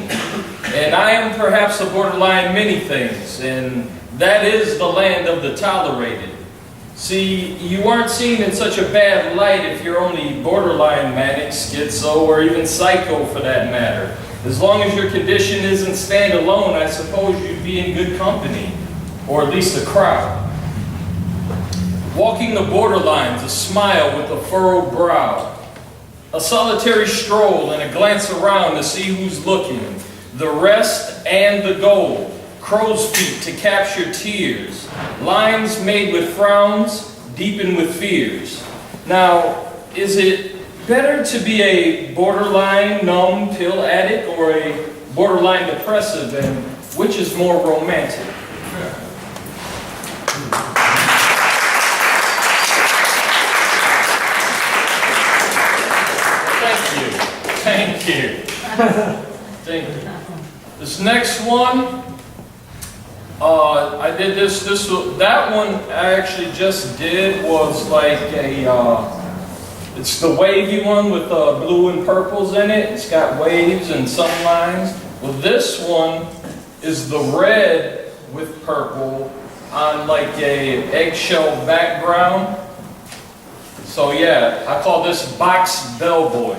And I am perhaps a borderline many things, and that is the land of the tolerated. See, you aren't seen in such a bad light if you're only borderline manic, schizo, or even psycho for that matter. As long as your condition isn't standalone, I suppose you'd be in good company, or at least a crowd. Walking the borderlines, a smile with a furrowed brow, a solitary stroll and a glance around to see who's looking, the rest and the goal, crow's feet to capture tears, lines made with frowns, deepened with fears. Now, is it better to be a borderline numb pill addict or a borderline depressive, and which is more romantic? Thank you. Thank you. This next one, I did that one I actually just did was like it's the wavy one with blue and purples in it. It's got waves and some lines. Well, this one is the red with purple on like a eggshell background. So yeah, I call this Box Bellboy.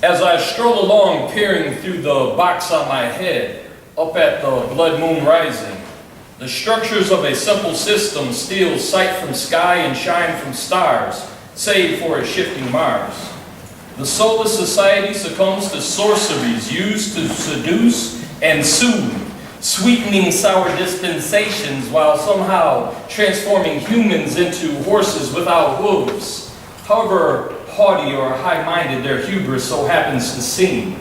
As I stroll along, peering through the box on my head, up at the blood moon rising, the structures of a simple system steal sight from sky and shine from stars, save for a shifting Mars. The soulless society succumbs to sorceries used to seduce and soothe, sweetening sour dispensations while somehow transforming humans into horses without hooves. However haughty or high-minded their hubris so happens to seem.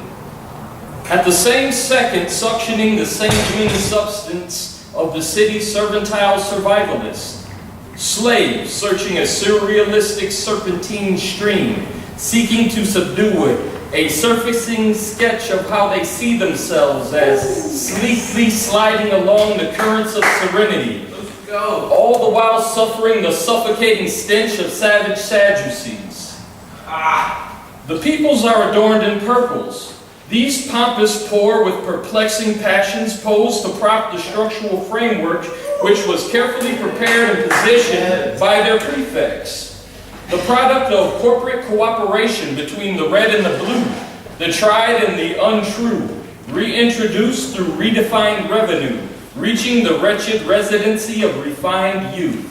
At the same second, suctioning the same green substance of the city's servile survivalists. Slaves searching a surrealistic serpentine stream, seeking to subdue it, a surfacing sketch of how they see themselves as sleekly sliding along the currents of serenity, all the while suffering the suffocating stench of savage Sadducees. The peoples are adorned in purples. These pompous poor with perplexing passions pose to prop the structural framework which was carefully prepared and positioned by their prefects. The product of corporate cooperation between the red and the blue, the tried and the untrue, reintroduced through redefined revenue, reaching the wretched residency of refined youth.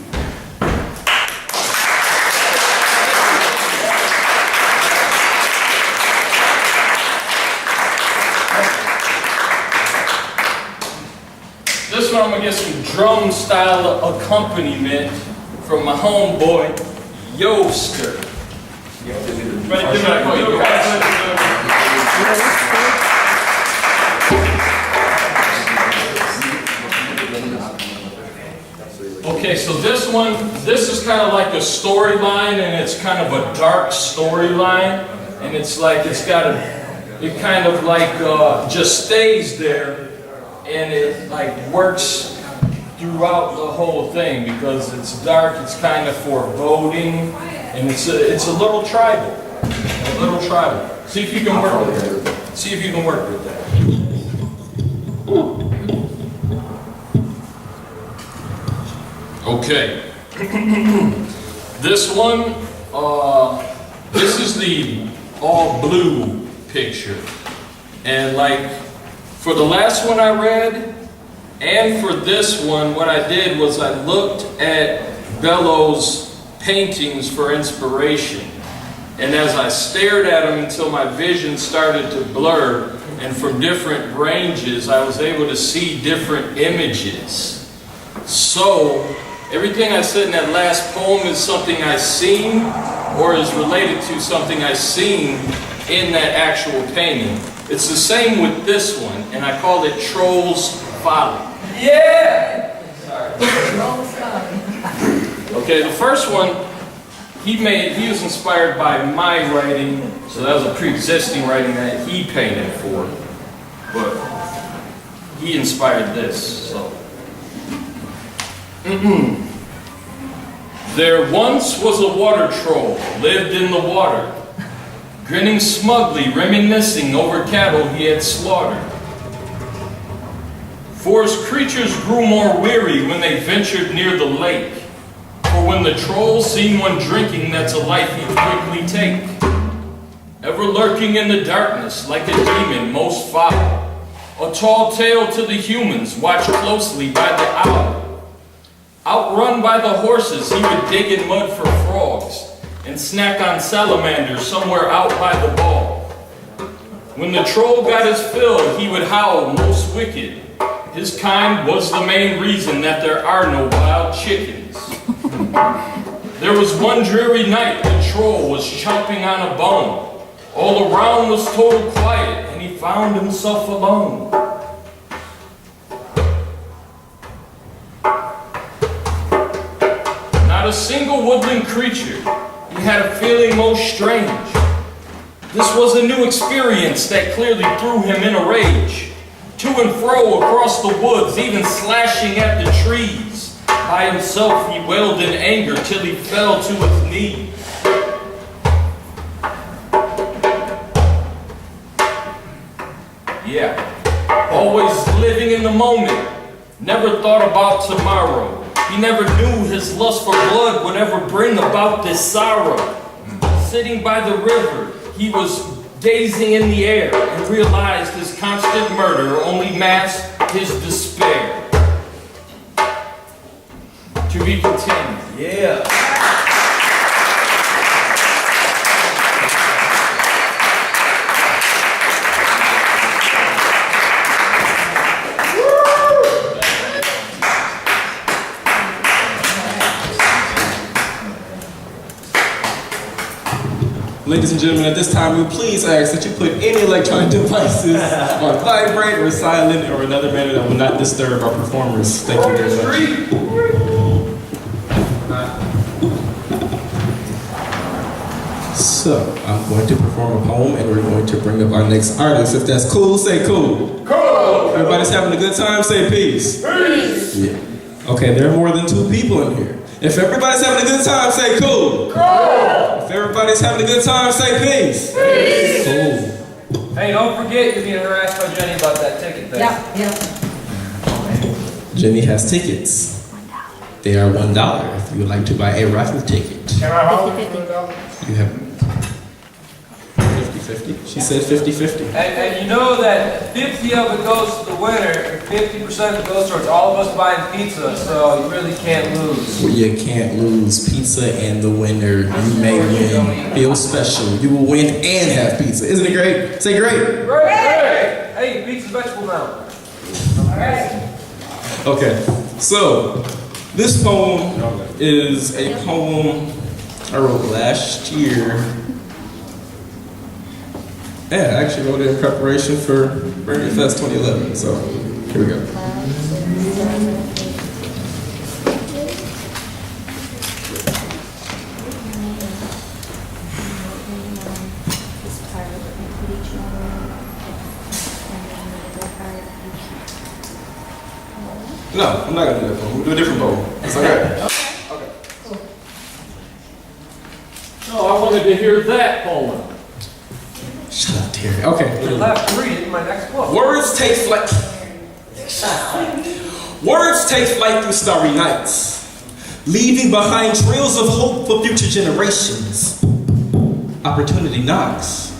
This one I'm going to get some drum style accompaniment from my homeboy, Yoster. Okay, so this is kind of like a storyline, and it's kind of a dark storyline, and it's like it kind of like just stays there. And it like works throughout the whole thing because it's dark, it's kind of foreboding, and it's a little tribal. See if you can work with that. See if you can work with that. Okay. This one, this is the all blue picture, and like. For the last one I read, and for this one, what I did was I looked at Bellows' paintings for inspiration. And as I stared at them until my vision started to blur, and from different ranges, I was able to see different images. So, Everything I said in that last poem is something I seen or is related to something I seen in that actual painting. It's the same with this one, and I call it Troll's Folly. Yeah! Okay, the first one, he was inspired by my writing, so that was a pre-existing writing that he painted for, but he inspired this, so. There once was a water troll, lived in the water, grinning smugly, reminiscing over cattle he had slaughtered. For his creatures grew more weary when they ventured near the lake. For when the troll seen one drinking, that's a life he'd quickly take. Ever lurking in the darkness, like a demon most foul. A tall tale to the humans, watched closely by the owl. Outrun by the horses, he would dig in mud for frogs, and snack on salamanders somewhere out by the ball. When the troll got his fill, he would howl most wicked. His kind was the main reason that there are no wild chickens. There was one dreary night the troll was chomping on a bone. All around was total quiet, and he found himself alone. Not a single woodland creature. He had a feeling most strange. This was a new experience that clearly threw him in a rage. To and fro across the woods, even slashing at the trees. By himself he wailed in anger till he fell to his knees. Yeah, always living in the moment. Never thought about tomorrow. He never knew his lust for blood would ever bring about this sorrow. Sitting by the river, he was gazing in the air and realized his constant murder only masked his despair. To be continued. Yeah. Ladies and gentlemen, at this time, we please ask that you put any electronic devices on vibrate or silent or another manner that will not disturb our performers. Thank you very much. So, I'm going to perform a poem and we're going to bring up our next artist. If that's cool, say cool. Cool! Everybody's having a good time, say peace. Peace! Yeah. Okay, there are more than 2 people in here. If everybody's having a good time, say cool. Cool! If everybody's having a good time, say peace. Peace! Cool. Hey, don't forget you're being harassed by Jenny about that ticket thing. Yeah. Jenny has tickets. They are $1 if you would like to buy a raffle ticket. Can I hold $50? You have 50-50? She said 50-50. And you know that 50 of it goes to the winner, and 50% of it goes towards all of us buying pizza, so you really can't lose. Well, you can't lose pizza and the winner. You may win. Feel special. You will win and have pizza. Isn't it great? Say great. Great! Hey, pizza's vegetable now. Okay, so this poem is a poem I wrote last year. Yeah, I actually wrote it in preparation for Greater Fest 2011, so here we go. No, I'm not gonna do that poem. We'll do a different poem. It's okay. Okay. No, I wanted to hear that poem. Shut up, Terry. Okay. You'll have to read it in my next book. Words take flight. Words take flight through starry nights, leaving behind trails of hope for future generations. Opportunity knocks,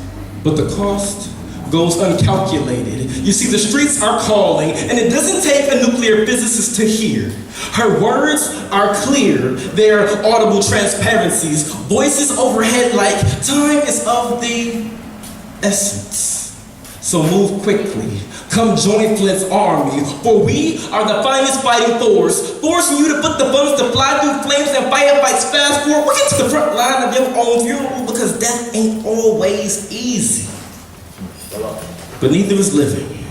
but the cost goes uncalculated. You see, the streets are calling, and it doesn't take a nuclear physicist to hear. Her words are clear. They're audible transparencies, voices overhead like time is of the essence. So move quickly, come join Flint's army, for we are the finest fighting force, forcing you to put the funds to fly through flames and firefights fast forward. We'll get to the front line of your own funeral because death ain't always easy. But neither is living.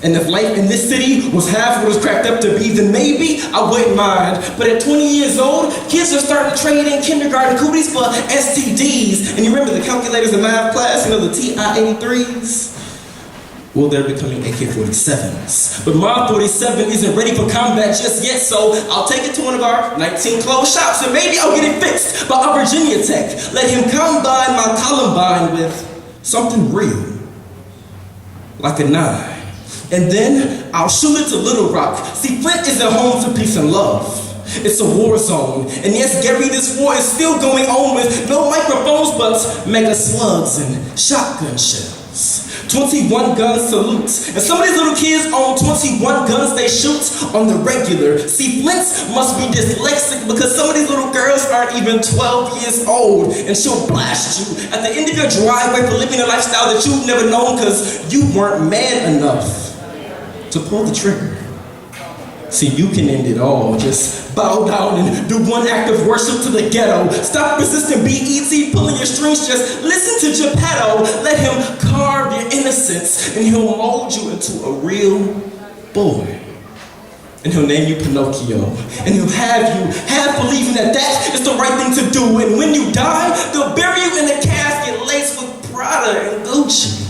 And if life in this city was half what it was cracked up to be, then maybe I wouldn't mind. But at 20 years old, kids are starting to trade in kindergarten cooties for STDs. And you remember the calculators in math class, the TI-83s? Well, they're becoming AK-47s. But my 47 isn't ready for combat just yet, so I'll take it to one of our 19 closed shops and maybe I'll get it fixed by our Virginia Tech. Let him combine my Columbine with something real, like a 9. And then I'll shoot it to Little Rock. See, Flint isn't home to peace and love. It's a war zone. And yes, Gary, this war is still going on with no microphones, but mega slugs and shotgun shells. 21 gun salutes. And some of these little kids own 21 guns they shoot on the regular. See, Flint's must be dyslexic because some of these little girls aren't even 12 years old. And she'll blast you at the end of your driveway for living a lifestyle that you've never known because you weren't man enough to pull the trigger. See, you can end it all. Just bow down and do one act of worship to the ghetto. Stop resisting BET pulling your strings. Just listen to Geppetto. Let him carve your innocence and he'll mold you into a real boy. And he'll name you Pinocchio. And he'll have you half believing that that is the right thing to do. And when you die, they'll bury you in a casket laced with Prada and Gucci.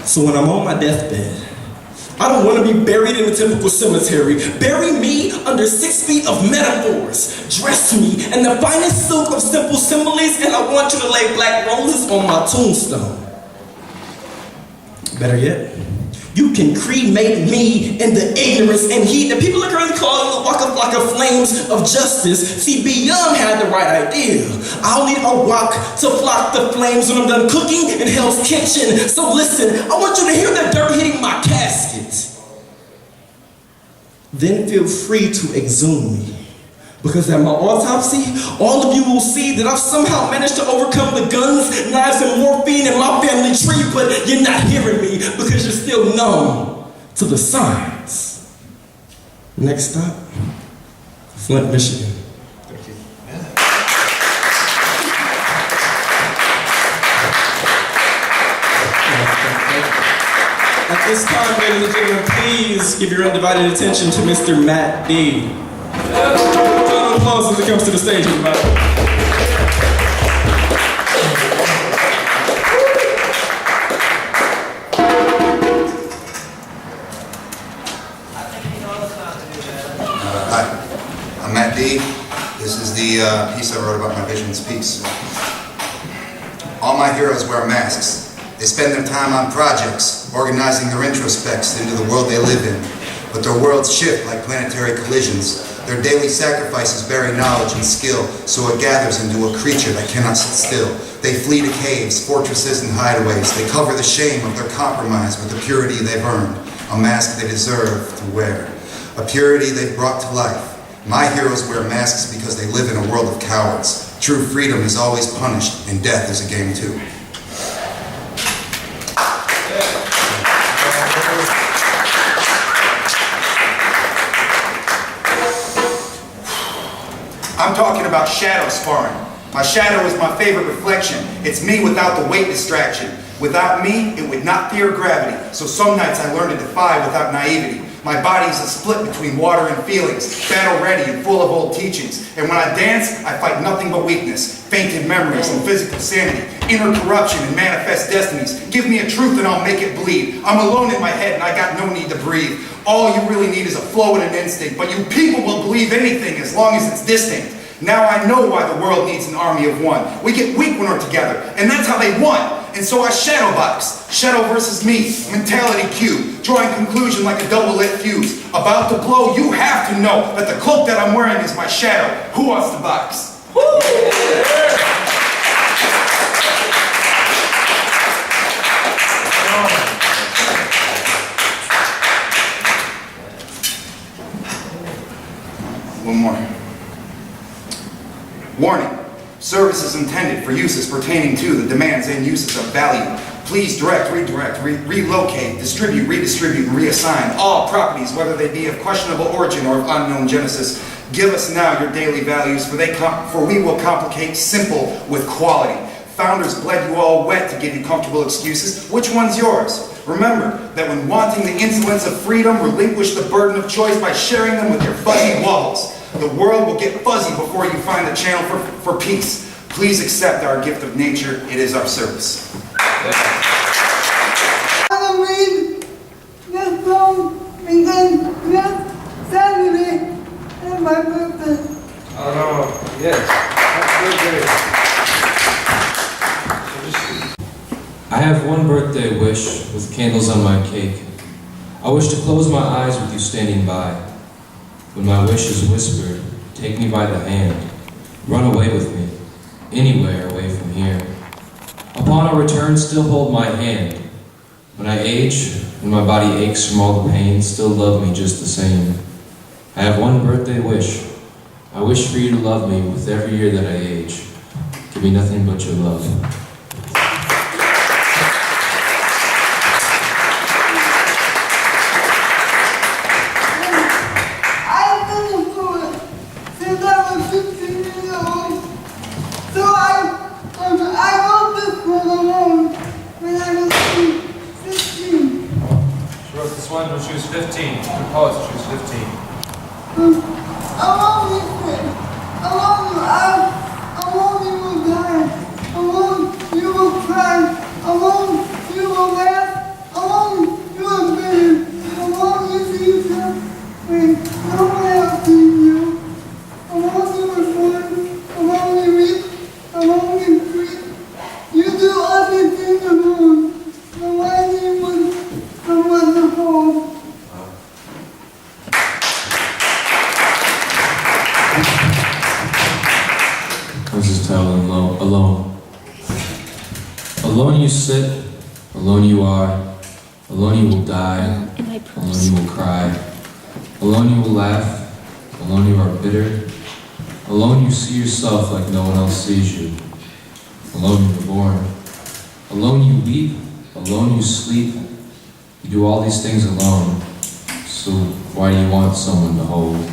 So when I'm on my deathbed, I don't want to be buried in a typical cemetery. Bury me under 6 feet of metaphors. Dress me in the finest silk of simple similes, and I want you to lay black roses on my tombstone. Better yet, you can cremate me in the ignorance and heat that people are currently calling the Waka Flocka flames of justice. See, B. Young had the right idea. I'll need a rock to flock the flames when I'm done cooking in Hell's Kitchen. So listen, I want you to hear the dirt hitting my casket. Then feel free to exhume me. Because at my autopsy, all of you will see that I've somehow managed to overcome the guns, knives, and morphine in my family tree, but you're not hearing me because you're still numb to the signs. Next stop, Flint, Michigan. Thank you. At this time, ladies and gentlemen, please give your undivided attention to Mr. Matt D. Applause as it comes to the stage, everybody. Hi, I'm Matt D. This is the piece I wrote about my vision's piece. All my heroes wear masks. They spend their time on projects, organizing their introspects into the world they live in. But their worlds shift like planetary collisions. Their daily sacrifices bury knowledge and skill, so it gathers into a creature that cannot sit still. They flee to caves, fortresses, and hideaways. They cover the shame of their compromise with the purity they've earned, a mask they deserve to wear, a purity they've brought to life. My heroes wear masks because they live in a world of cowards. True freedom is always punished, and death is a game too. I'm talking about shadow sparring. My shadow is my favorite reflection. It's me without the weight distraction. Without me, it would not fear gravity. So some nights I learn to defy without naivety. My body is a split between water and feelings, battle ready and full of old teachings. And when I dance, I fight nothing but weakness, fainted memories and physical sanity, inner corruption and manifest destinies. Give me a truth and I'll make it bleed. I'm alone in my head and I got no need to breathe. All you really need is a flow and an instinct, but you people will believe anything as long as it's distinct. Now I know why the world needs an army of one. We get weak when we're together, and that's how they won. And so I shadow box. Shadow versus me, mentality cue, drawing conclusion like a double-lit fuse. About to blow, you have to know that the cloak that I'm wearing is my shadow. Who wants to box? Woo! One more. Warning. Service is intended for uses pertaining to the demands and uses of value. Please direct, redirect, relocate, distribute, redistribute, and reassign all properties, whether they be of questionable origin or of unknown genesis. Give us now your daily values, for we will complicate simple with quality. Founders bled you all wet to give you comfortable excuses. Which one's yours? Remember that when wanting the insolence of freedom, relinquish the burden of choice by sharing them with your fuzzy walls. The world will get fuzzy before you find the channel for peace. Please accept our gift of nature. It is our service. I'm going to read this poem because this Saturday is my birthday. Oh, yes. That's I have one birthday wish with candles on my cake. I wish to close my eyes with you standing by. When my wish is whispered, take me by the hand. Run away with me, anywhere away from here. Upon our return, still hold my hand. When I age, when my body aches from all the pain, still love me just the same. I have one birthday wish. I wish for you to love me with every year that I age. Give me nothing but your love. When she was 15. Her poets when she was 15. I love you. You will die. You will cry. You will laugh. You will be. You see yourself. No one else sees you. You were born. You reap. You treat. You do everything alone. So why do you want someone to hold? This is titled Alone. Alone you sit, alone you are, alone you will die, alone you will cry, alone you will laugh, alone you are bitter, alone you see yourself like no one else sees you, alone you were born, alone you weep, alone you sleep, you do all these things alone, so why do you want someone to hold?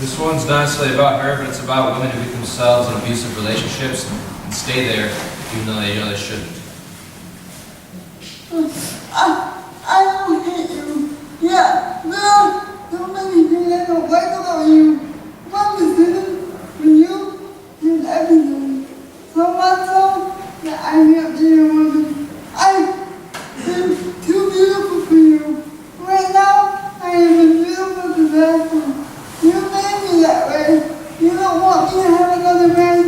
This one's not necessarily about her, but it's about women who get themselves in abusive relationships and stay there even though they know they shouldn't. I don't hate you. Yeah, there are so many things I don't like about you. One decision for you is everything. So much so that I can't be a woman. I'm too beautiful for you. Right now, I am a beautiful disaster. You made me that way. You don't want me to have another man.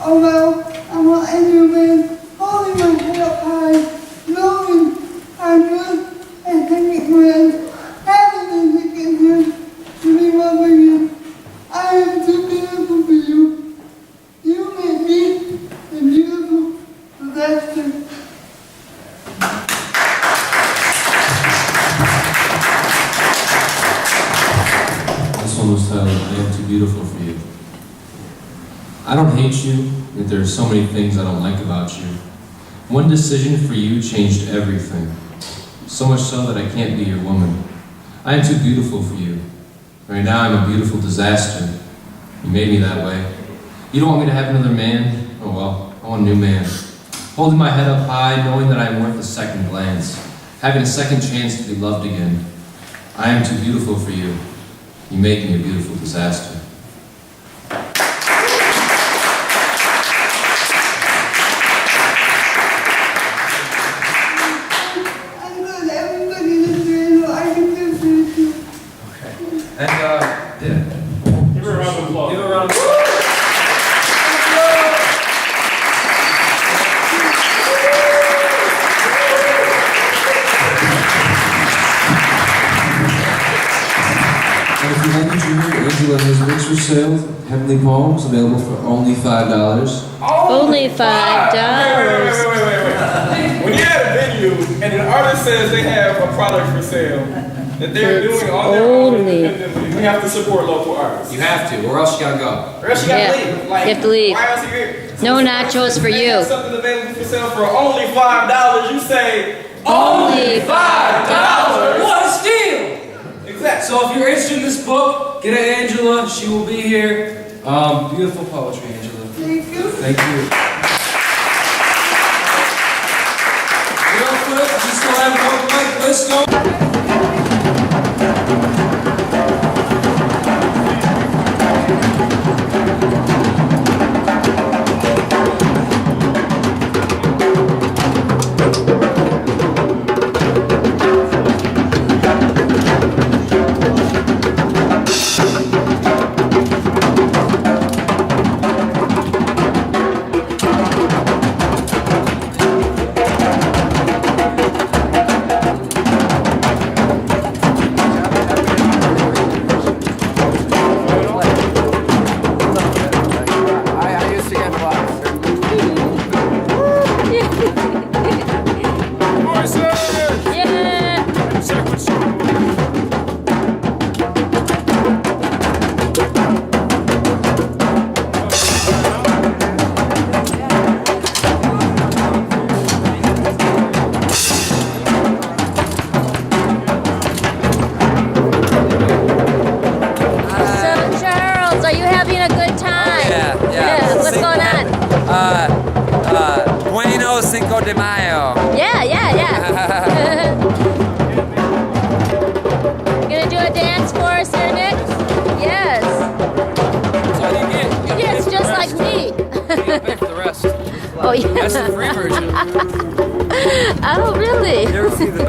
Oh well, I want a new man. Holding my head up high. Knowing I'm good and taking grand. Having a chicken here to be loving you. I am too beautiful for you. You made me a beautiful disaster. This one was titled, I Am Too Beautiful for You. I don't hate you, but there are so many things I don't like about you. One decision for you changed everything. So much so that I can't be your woman. I am too beautiful for you. Right now I'm a beautiful disaster. You made me that way. You don't want me to have another man? Oh well, I want a new man. Holding my head up high, knowing that I'm worth a second glance. Having a second chance to be loved again. I am too beautiful for you. You make me a beautiful disaster. And, yeah. Give her a round of applause. Give her a round of applause. And if you'd like to hear Angela has books for sale, Heavenly Poems, available for only $5. Only $5. Wait. When you're at a venue and an artist says they have a product for sale that they're doing on their own independently, we have to support local artists. You have to, or else you gotta go. Or else you gotta Yeah, leave. Like, you have to leave. Why else are you here? So No when nachos for they you. have something available for sale for only $5, you say, Only $5. What a steal! Exactly. So if you're interested in this book, get it Angela. She will be here. Beautiful poetry, Angela. Thank you. Thank you. Real quick, we still have an open mic list going. Cinco de Mayo. Yeah. You gonna do a dance for us here, Nick? Yes. Yes, just like me. Pay for the rest. Oh, yeah. That's the free version. Oh, really? You ever see the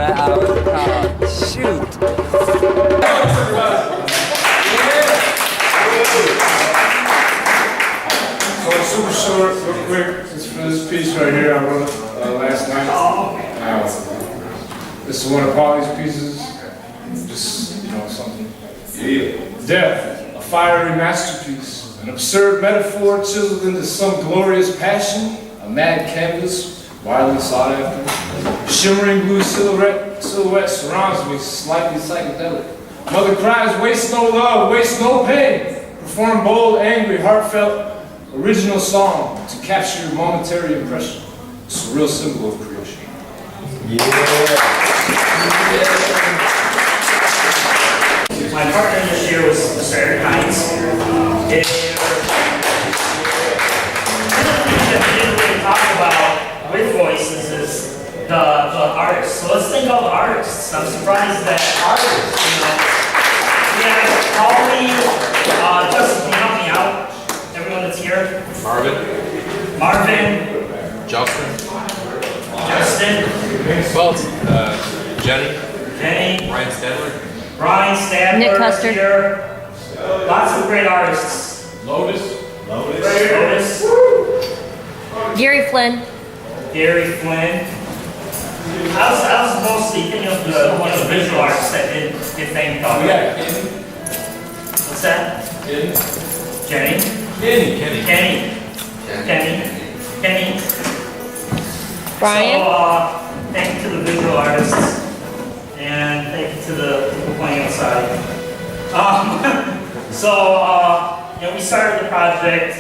shoot. So super short, real quick, just for this piece right here, I wrote it last night. This is one of Polly's pieces. Just, something. Death, a fiery masterpiece, an absurd metaphor chiseled into some glorious passion, a mad canvas, widely sought after. Shimmering blue silhouette surrounds me, slightly psychedelic. Mother cries, waste no love, waste no pain. Perform bold, angry, heartfelt, original song to capture your momentary impression. It's a real symbol of creation. My partner this year was Mr. Hines. One of the things that we didn't really talk about with voices is the artists. So let's think of artists. I'm surprised that artists, we have Paulie, Justin, can you help me out? Everyone that's here. Marvin. Justin. Both. Jenny. Ryan Stadler. Nic Custer. Here. Lots of great artists. Lotus. Gary Flynn. I was mostly thinking of the visual artists that didn't get famed on. What's that? Jenny. Kenny. Brian. So, thank you to the visual artists, and thank you to the people playing outside. We started the project,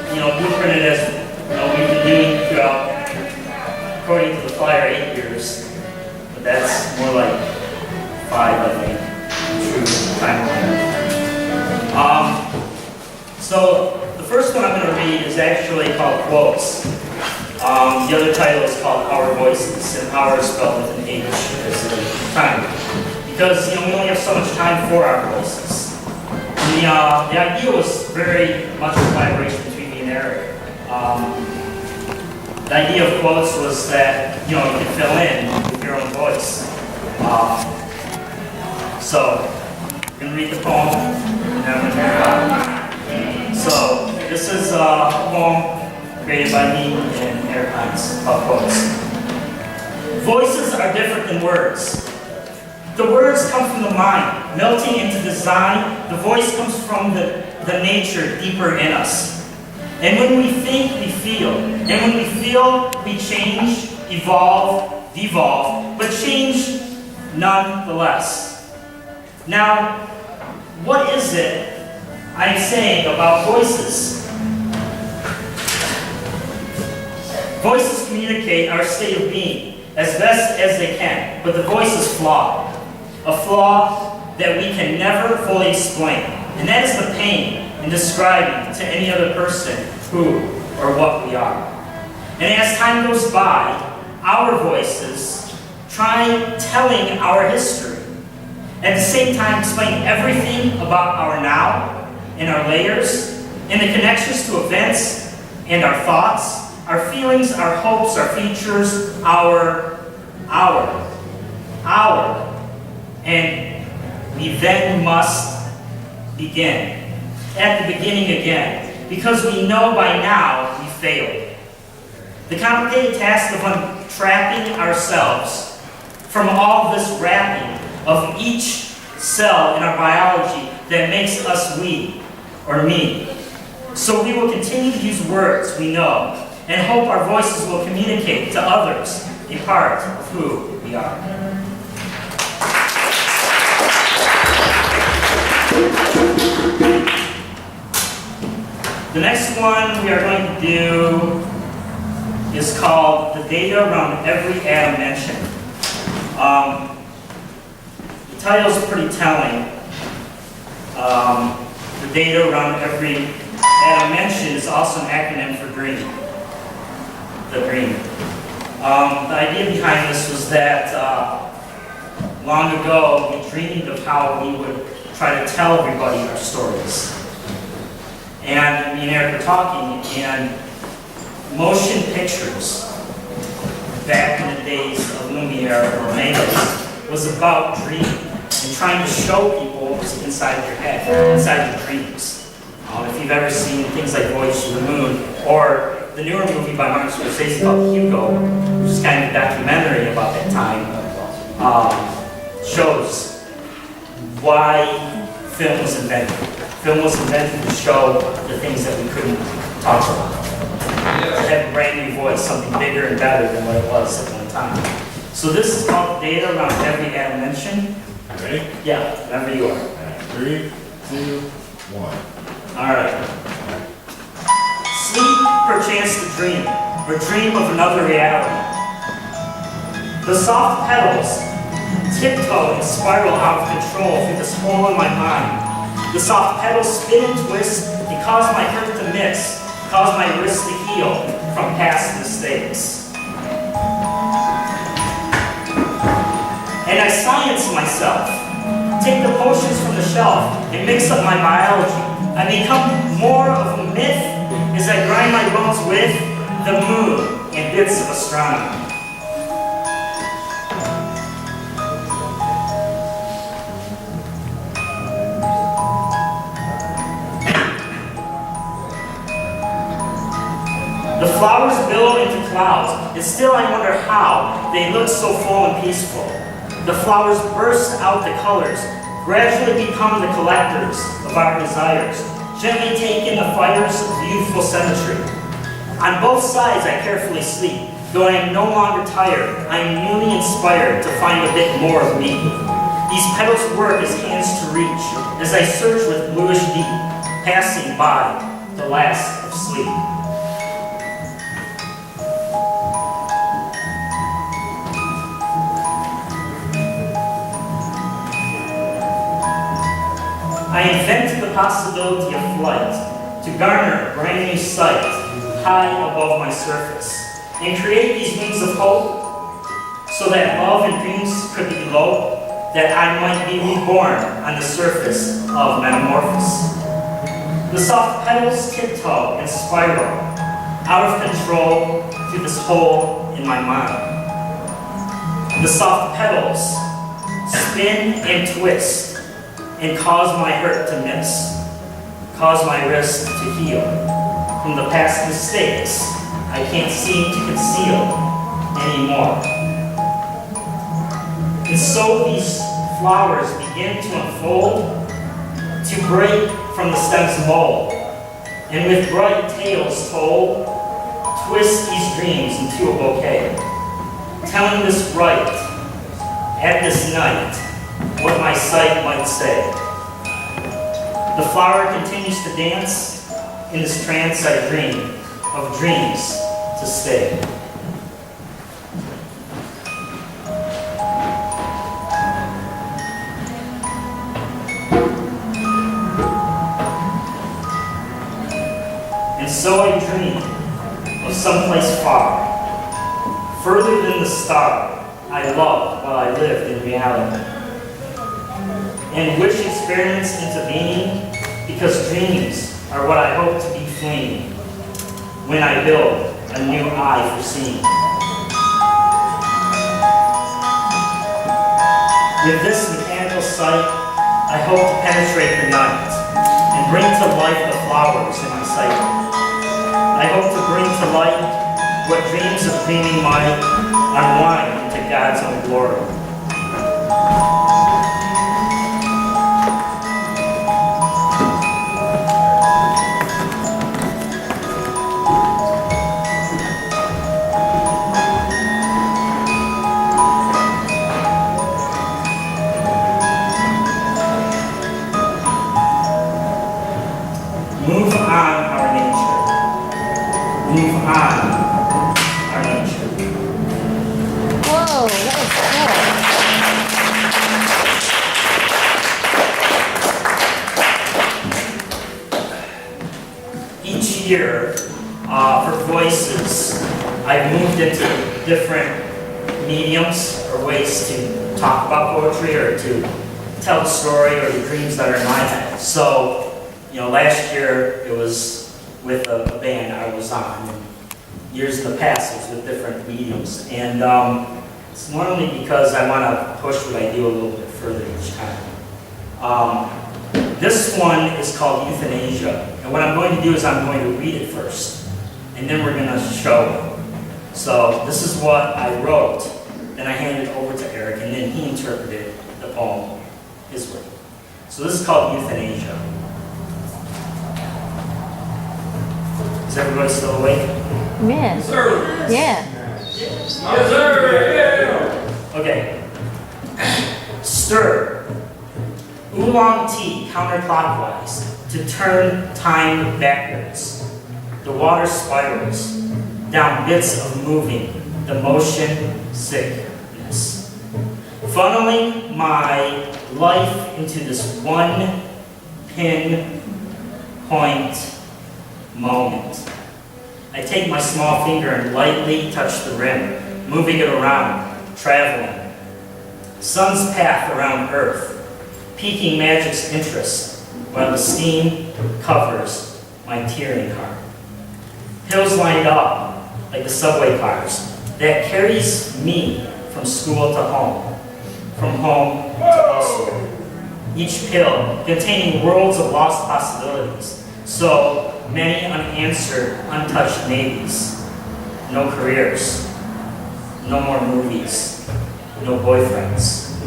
blueprinted as, we've been doing throughout, according to the flyer, 8 years. But that's more like 5, I think, true timeline. So, the first one I'm going to read is actually called Quotes. The other title is called Our Voices, and Our is spelled with an H as the time. because we only have so much time for our voices. And, the idea was very much a collaboration between me and Eric. The idea of quotes was that you could fill in with your own voice. So I'm gonna read the poem, and then I'm gonna So this is a poem created by me and Eric Hines called Quotes. Voices are different than words. The words come from the mind, melting into design. The voice comes from the nature deeper in us. And when we think, we feel. And when we feel, we change, evolve, devolve, but change nonetheless. Now, what is it I'm saying about voices? Voices communicate our state of being as best as they can, but the voice is flawed. A flaw that we can never fully explain. And that is the pain in describing to any other person who or what we are. And as time goes by, our voices try telling our history. At the same time, explain everything about our now and our layers and the connections to events and our thoughts, our feelings, our hopes, our futures, our. And we then must begin. At the beginning again, because we know by now we failed. The complicated task of untrapping ourselves from all this wrapping of each cell in our biology that makes us we, or me. So we will continue to use words we know and hope our voices will communicate to others a part of who we are. The next one we are going to do is called The Data Around Every Atom Mentioned. The title is pretty telling. The data around every atom mentioned is also an acronym for DREAM. The DREAM. The idea behind this was that long ago we dreamed of how we would try to tell everybody our stories. And me and Eric were talking, and motion pictures, back in the days of Lumiere or Magus, was about dreaming and trying to show people what was inside your head, inside your dreams. If you've ever seen things like Voyage to the Moon, or the newer movie by Martin Scorsese called Hugo, which is kind of a documentary about that time, shows why film was invented. Film was invented to show the things that we couldn't talk about. To have a brand new voice, something bigger and better than what it was at one time. So this is called Data Around Every Atom Mentioned. Ready? Yeah, whenever you are. 3, 2, 1. Alright. Sleep, perchance to dream, or dream of another reality. The soft petals tiptoe and spiral out of control through this hole in my mind. The soft petals spin and twist and cause my hurt to miss, cause my wrist to heal from past mistakes. And I science myself, take the potions from the shelf and mix up my biology. I become more of a myth as I grind my bones with the moon and bits of astronomy. The flowers billow into clouds, and still I wonder how they look so full and peaceful. The flowers burst out the colors, gradually become the collectors of our desires, gently take in the fires of youthful symmetry. On both sides I carefully sleep, though I am no longer tired, I am newly inspired to find a bit more of me. These petals work as hands to reach, as I search with bluish deep, passing by the last of sleep. I invented the possibility of flight to garner a brand new sight high above my surface and create these wings of hope so that love and dreams could elope that I might be reborn on the surface of metamorphosis. The soft petals tiptoe and spiral out of control through this hole in my mind. The soft petals spin and twist and cause my hurt to miss, cause my wrist to heal from the past mistakes I can't seem to conceal anymore. And so these flowers begin to unfold, to break from the stem's mold, and with bright tales told, twist these dreams into a bouquet, telling this right at this night what my sight might say. The flower continues to dance in this trance I dream of dreams to stay. And so I dream of someplace far, further than the star I loved while I lived in reality. And wish experiments intervening, because dreams are what I hope to be fleeing when I build a new eye for seeing. With this mechanical sight, I hope to penetrate the night and bring to life the flowers in my sight. I hope to bring to light what dreams of dreaming might unwind into God's own glory. Move on our nature. Move on our nature. Whoa, that was Each year, for voices, I've moved into different mediums or ways to talk about poetry or to tell the story or the dreams that are in my head. So, last year it was with a band I was on, and years in the past it was with different mediums. And it's normally because I want to push what I do a little bit further each time. This one is called Euthanasia, and what I'm going to do is I'm going to read it first, and then we're going to show it. So this is what I wrote, then I handed it over to Eric, and then he interpreted the poem his way. So this is called Euthanasia. Is everybody still awake? Yeah. Sir. Yeah. Yes, sir. Okay. Stir. Oolong tea counterclockwise to turn time backwards. The water spirals down bits of moving, the motion sickness. Funneling my life into this one pinpoint moment. I take my small finger and lightly touch the rim, moving it around, traveling. Sun's path around Earth, piquing magic's interest, while the steam covers my tearing heart. Hills lined up like the subway cars that carries me from school to home, from home to hustle. Each hill containing worlds of lost possibilities. So many unanswered, untouched maybes. No careers, no more movies, no boyfriends,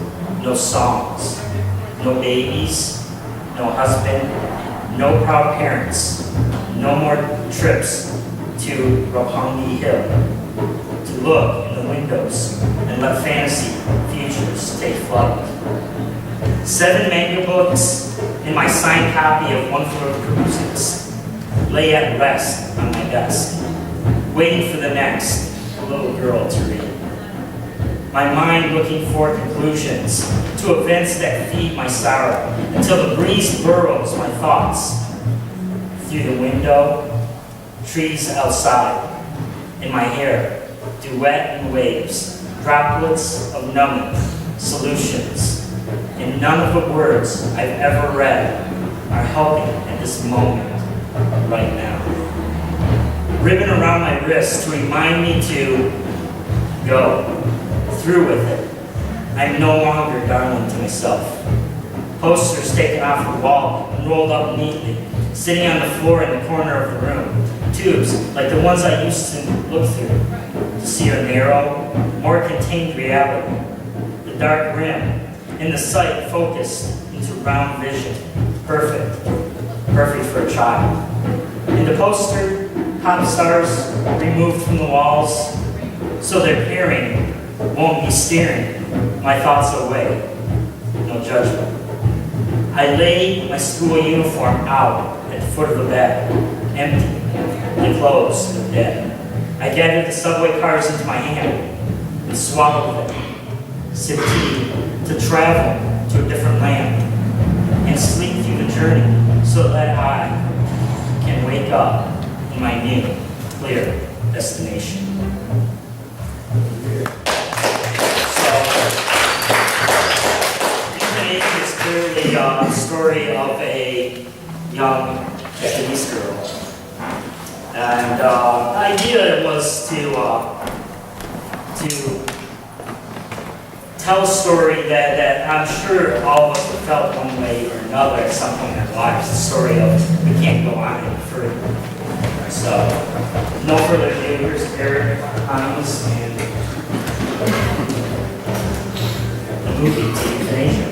no songs, no babies, no husband, no proud parents, no more trips to Roppongi Hill to look in the windows and let fantasy futures take flight. 7 manga books and my signed copy of One Floor of Cruises lay at rest on my desk, waiting for the next little girl to read. My mind looking for conclusions to events that feed my sorrow until the breeze burrows my thoughts through the window, trees outside, in my hair, duet and waves, droplets of numbing, solutions and none of the words I've ever read are helping at this moment right now. Ribbon around my wrist to remind me to go through with it. I'm no longer darling to myself. Posters taken off the wall and rolled up neatly, sitting on the floor in the corner of the room. Tubes like the ones I used to look through to see a narrow, more contained reality. The dark rim and the sight focused into round vision. Perfect. Perfect for a child. In the poster, pop stars removed from the walls so their peering won't be steering my thoughts away. No judgment. I laid my school uniform out at the foot of the bed, empty, the clothes were dead. I gathered the subway cars into my hand and swallowed them, sipped tea to travel to a different land and sleep through the journey so that I can wake up in my new, clear destination. It's clearly a story of a young Japanese girl. And the idea was to tell a story that I'm sure all of us have felt one way or another at some point in our lives. The story of we can't go on any further. So, no further ado, here's Eric Hines and the movie to Euthanasia.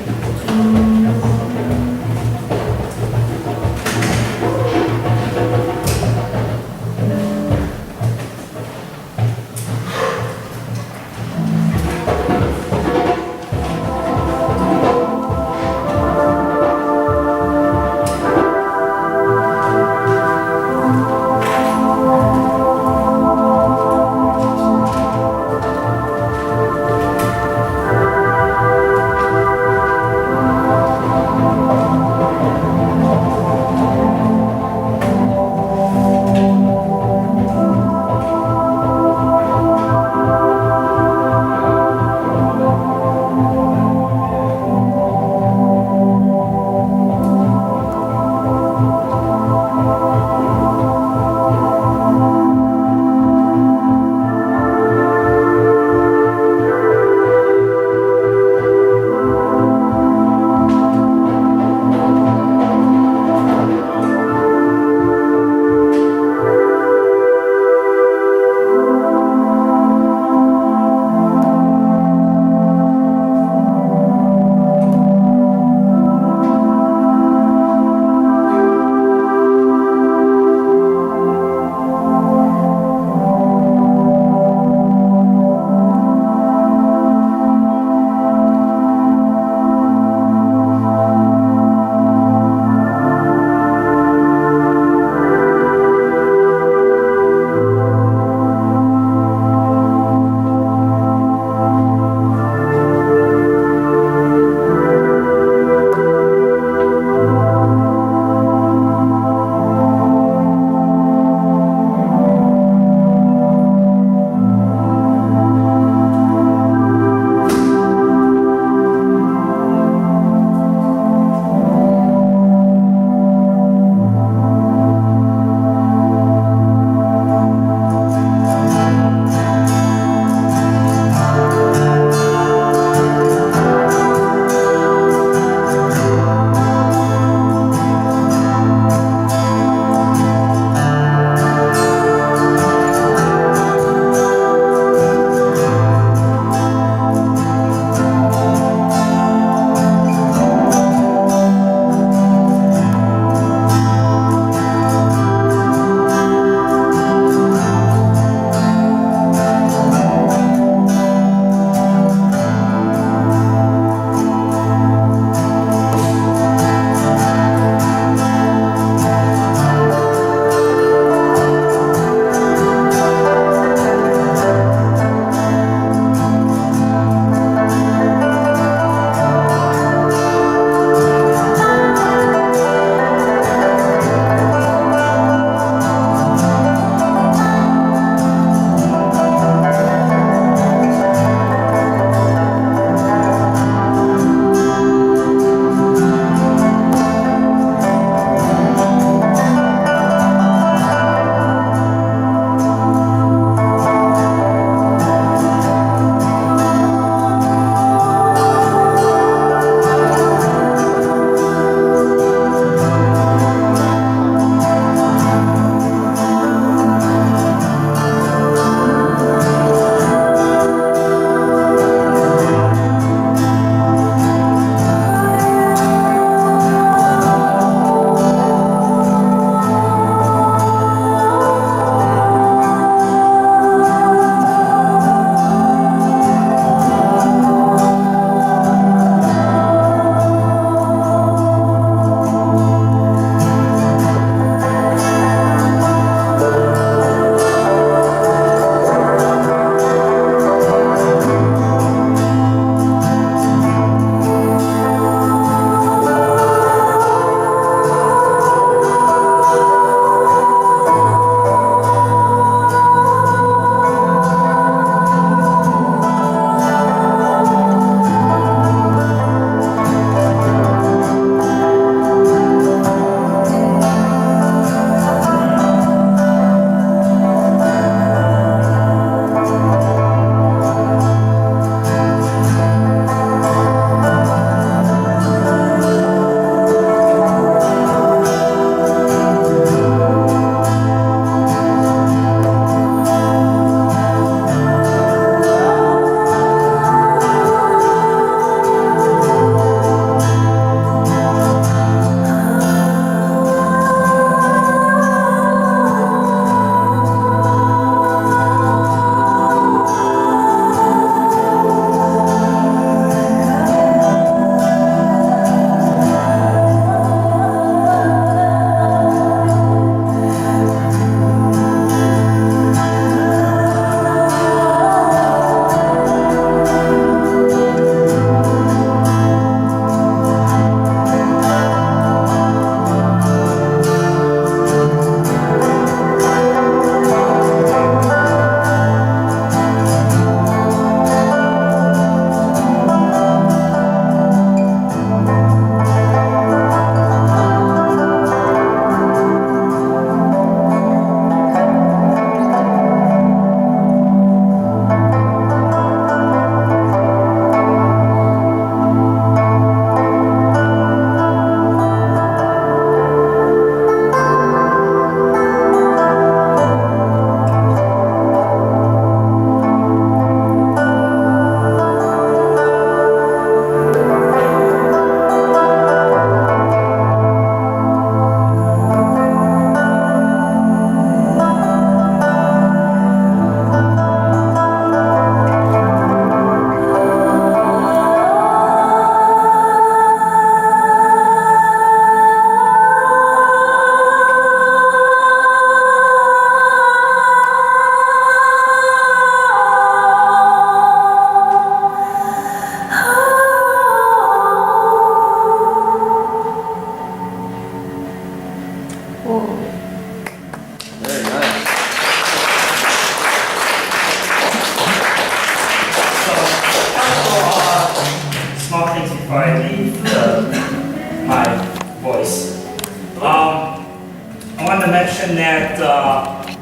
wanted to mention that,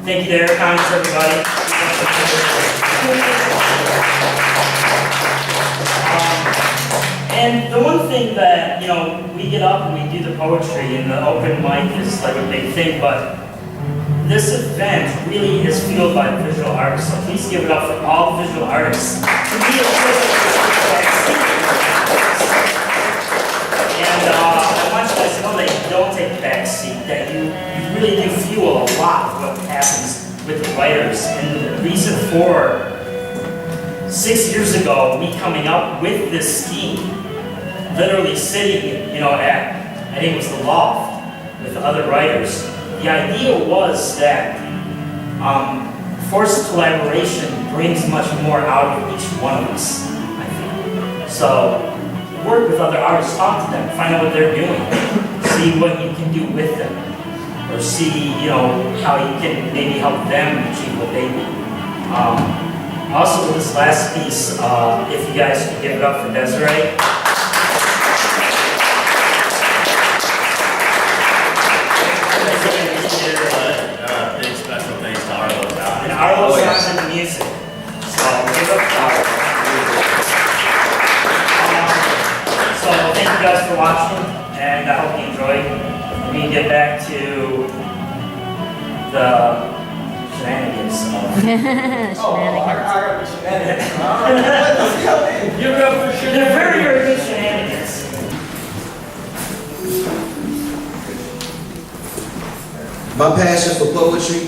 thank you to Air Cons, everybody. And the one thing that, you know, we get up and we do the poetry and the open mic is like a big thing, but this event really is fueled by visual artists, so please give it up for all the visual artists. To me, it feels like and I want you guys to know that you don't take a back seat, that you really do fuel a lot of what happens with the writers. And the reason for 6 years ago, me coming up with this scheme, literally sitting, you know, at, I think it was the Loft with the other writers. The idea was that forced collaboration brings much more out of each one of us, I think. So work with other artists, talk to them, find out what they're doing, see what you can do with them, or see, you know, how you can maybe help them achieve what they do. Also with this last piece, if you guys could give it up for Desiree. Big special thanks to Arlo. And Arlo's in the music. So give up to Arlo. So thank you guys for watching, and I hope you enjoyed. Let me get back to the shenanigans. Shenanigans. I got the shenanigans. Give it up for shenanigans. They're very, very good shenanigans. My passion for poetry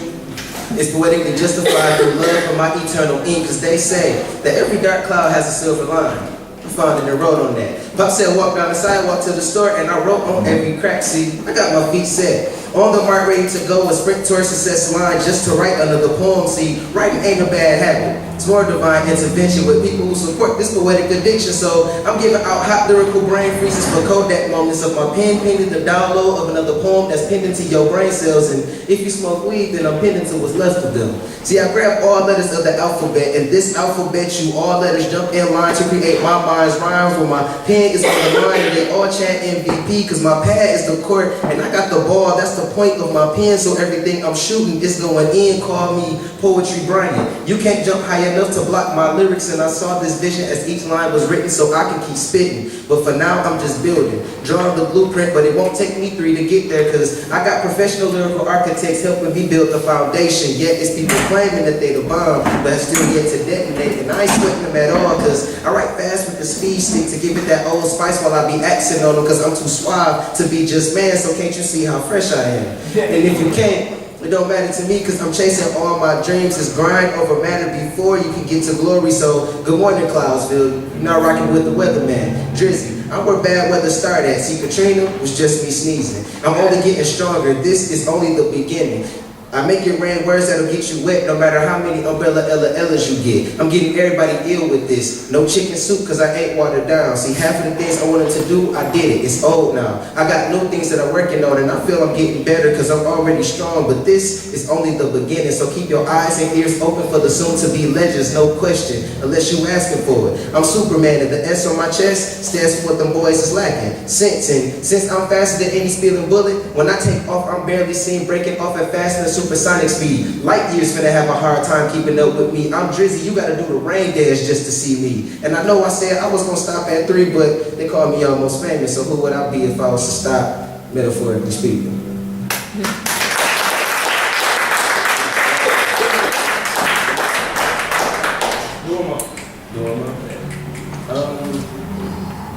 is poetically justified through love for my eternal ink, cause they say that every dark cloud has a silver line. I found it and wrote on that. Pop said walk down the sidewalk to the store and I wrote on every crack. See, I got my feet set on the mark, ready to go and sprint towards success line just to write another poem. See, writing ain't a bad habit. It's more divine intervention with people who support this poetic addiction. So I'm giving out hot lyrical brain freezes for Kodak moments of my pen pending the download of another poem that's pinned into your brain cells. And if you smoke weed, then I'm pinned into what's left of them. See, I grab all letters of the alphabet, and this alphabet, you all letters jump in line to create my mind's rhymes where my pen is on the line and they all chant MVP, cause my pad is the court and I got the ball, that's the point of my pen, so everything I'm shooting is going in. Call me Poetry Brian. You can't jump high enough to block my lyrics, and I saw this vision as each line was written so I can keep spitting. But for now, I'm just building, drawing the blueprint, but it won't take me 3 to get there, cause I got professional lyrical architects helping me build the foundation. Yet it's people claiming that they the bomb, but I still yet to detonate, and I ain't sweating them at all, cause I write fast with the speed stick to give it that old spice while I be accent on them, cause I'm too suave to be just man, so can't you see how fresh I am? And if you can't, it don't matter to me, cause I'm chasing all my dreams. It's grind over matter before you can get to glory. So good morning, Cloudsville. You're not rocking with the weatherman, Drizzy. I'm where bad weather started at. See, Katrina was just me sneezing. I'm only getting stronger. This is only the beginning. I make it rain words that'll get you wet no matter how many umbrella Ellas you get. I'm getting everybody ill with this. No chicken soup cause I ain't watered down. See, half of the things I wanted to do, I did it. It's old now. I got new things that I'm working on and I feel I'm getting better cause I'm already strong. But this is only the beginning. So keep your eyes and ears open for the soon to be legends. No question, unless you asking for it. I'm Superman and the S on my chest stands for what them boys is lacking. Since I'm faster than any speeding bullet, when I take off I'm barely seen breaking off at faster than supersonic speed. Light years finna have a hard time keeping up with me. I'm Drizzy, you gotta do the rain dance just to see me. And I know I said I was gonna stop at 3, but they call me almost famous, so who would I be if I was to stop, metaphorically speaking?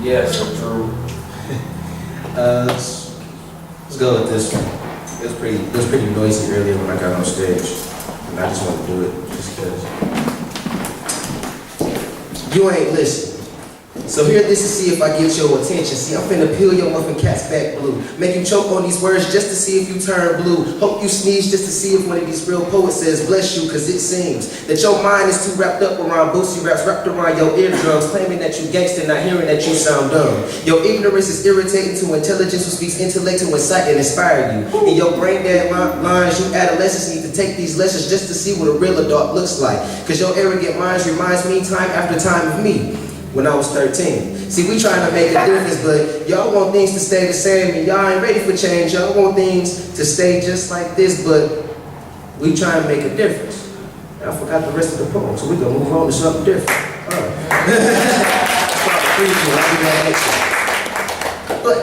Yes, true. Let's go with this one. It was pretty noisy earlier when I got on stage, and I just want to do it just because. You ain't listening. So hear this to see if I get your attention. See, I'm finna peel your muffin cat's back blue. Make you choke on these words just to see if you turn blue. Hope you sneeze just to see if one of these real poets says bless you, cause it seems that your mind is too wrapped up around boosty raps wrapped around your eardrums, claiming that you gangster, not hearing that you sound dumb. Your ignorance is irritating to intelligence who speaks intellect to incite and inspire you. In your brain dead lines, you adolescents need to take these lessons just to see what a real adult looks like. Cause your arrogant minds reminds me time after time of me. when I was 13. See, we trying to make a difference, but y'all want things to stay the same, and y'all ain't ready for change. Y'all want things to stay just like this, but we trying to make a difference. I forgot the rest of the poem, so we're gonna move on to something different. All right. I'll do that next time. But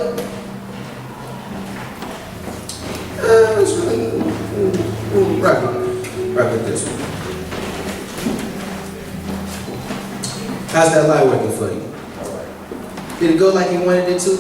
rock with this one. How's that lie working for you? Did it go like you wanted it to?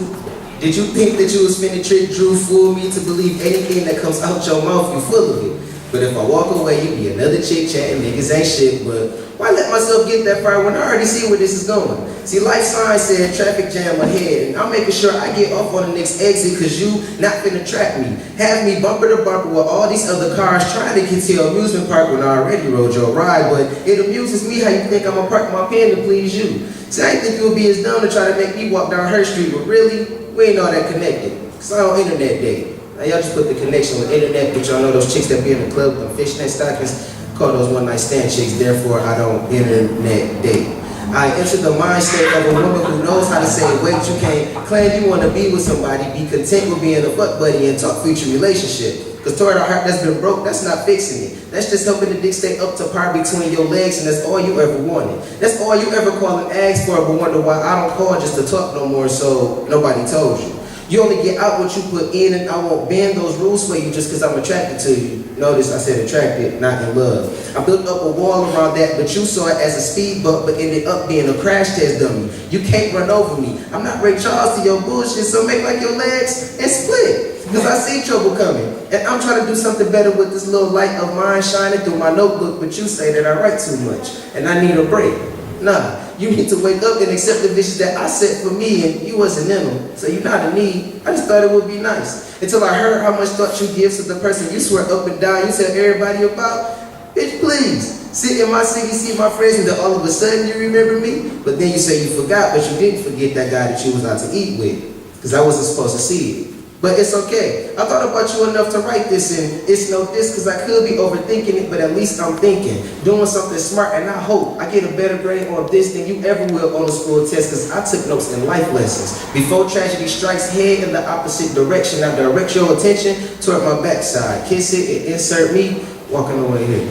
Did you think that you was finna trick, Drew, fool me to believe anything that comes out your mouth, you full of it? But if I walk away, you be another chick chatting, niggas ain't shit, but why let myself get that far when I already see where this is going? See, life signs said traffic jam ahead, and I'm making sure I get off on the next exit cause you not finna trap me. Have me bumper to bumper with all these other cars trying to get to your amusement park when I already rode your ride, but it amuses me how you think I'ma park my pen to please you. See, I didn't think you would be as dumb to try to make me walk down her street, but really, we ain't all that connected. Cause I don't internet date. Now y'all just put the connection with internet, but y'all know those chicks that be in the club with them fishnet stockings, call those one-night stand chicks, therefore I don't internet date. I enter the mind state of a woman who knows how to say, wait, you can't claim you want to be with somebody, be content with being a fuck buddy and talk future relationship. Because toward a heart that's been broke, that's not fixing it. That's just helping the dick stay up to par between your legs, and that's all you ever wanted. That's all you ever call and ask for, but wonder why I don't call just to talk no more, so nobody told you. You only get out what you put in, and I won't bend those rules for you just because I'm attracted to you. Notice I said attracted, not in love. I built up a wall around that, but you saw it as a speed bump, but ended up being a crash test dummy. You can't run over me. I'm not Ray Charles to your bullshit, so make like your legs and split. Because I see trouble coming, and I'm trying to do something better with this little light of mine shining through my notebook, but you say that I write too much, and I need a break. Nah, you need to wake up and accept the visions that I set for me, and you wasn't in them, so you're not in need. I just thought it would be nice, until I heard how much thought you give to the person you swear up and down you tell everybody about. Bitch, please, sit in my city, see my friends, and then all of a sudden you remember me, but then you say you forgot, but you didn't forget that guy that you was out to eat with, because I wasn't supposed to see it. But it's okay. I thought about you enough to write this, and it's no diss because I could be overthinking it, but at least I'm thinking, doing something smart, and I hope I get a better grade on this than you ever will on the school test, because I took notes in life lessons. Before tragedy strikes, head in the opposite direction. I direct your attention toward my backside. Kiss it and insert me, walking away here.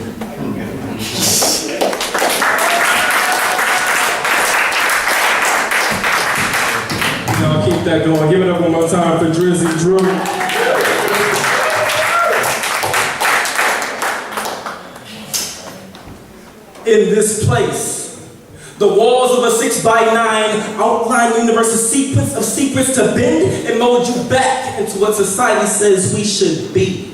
Y'all keep that going. Give it up one more time for Drizzy Drew. In this place, the walls of a 6x9 outline the universe's sequence of secrets to bend and mold you back into what society says we should be.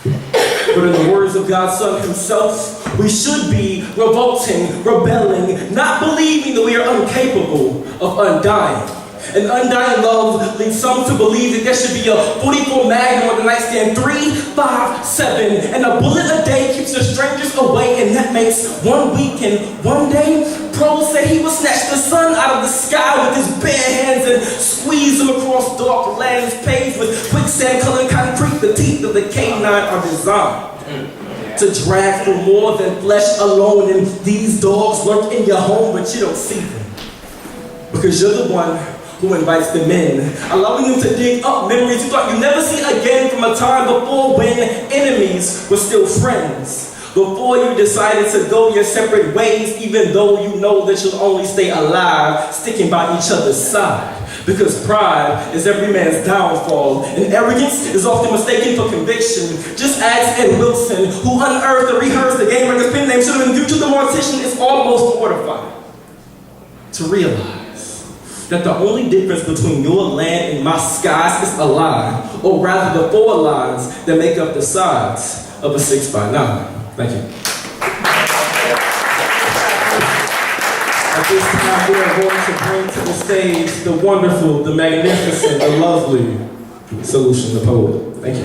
But in the words of God's Son himself, we should be revolting, rebelling, not believing that we are incapable of undying. And undying love leads some to believe that there should be a 44 Magnum on the nightstand, 3, 5, 7, and a bullet a day keeps the strangers away, and that makes 1 week. And one day, Pro said he would snatch the sun out of the sky with his bare hands and squeeze them across dark lands paved with quicksand-colored concrete. The teeth of the K9 are designed to drag through more than flesh alone, and these dogs lurk in your home, but you don't see them because you're the one who invites them in, allowing them to dig up memories you thought you'd never see again from a time before when enemies were still friends. Before you decided to go your separate ways, even though you know that you'll only stay alive, sticking by each other's side. Because pride is every man's downfall, and arrogance is often mistaken for conviction. Just ask Ed Wilson, who unearthed and rehearsed the game record's pen name should have been due to the mortician. Is almost mortifying to realize that the only difference between your land and my skies is a line, or rather the 4 lines that make up the sides of a 6x9. Thank you. At this time, we are going to bring to the stage the wonderful, the magnificent, the lovely Solution, the poet. Thank you.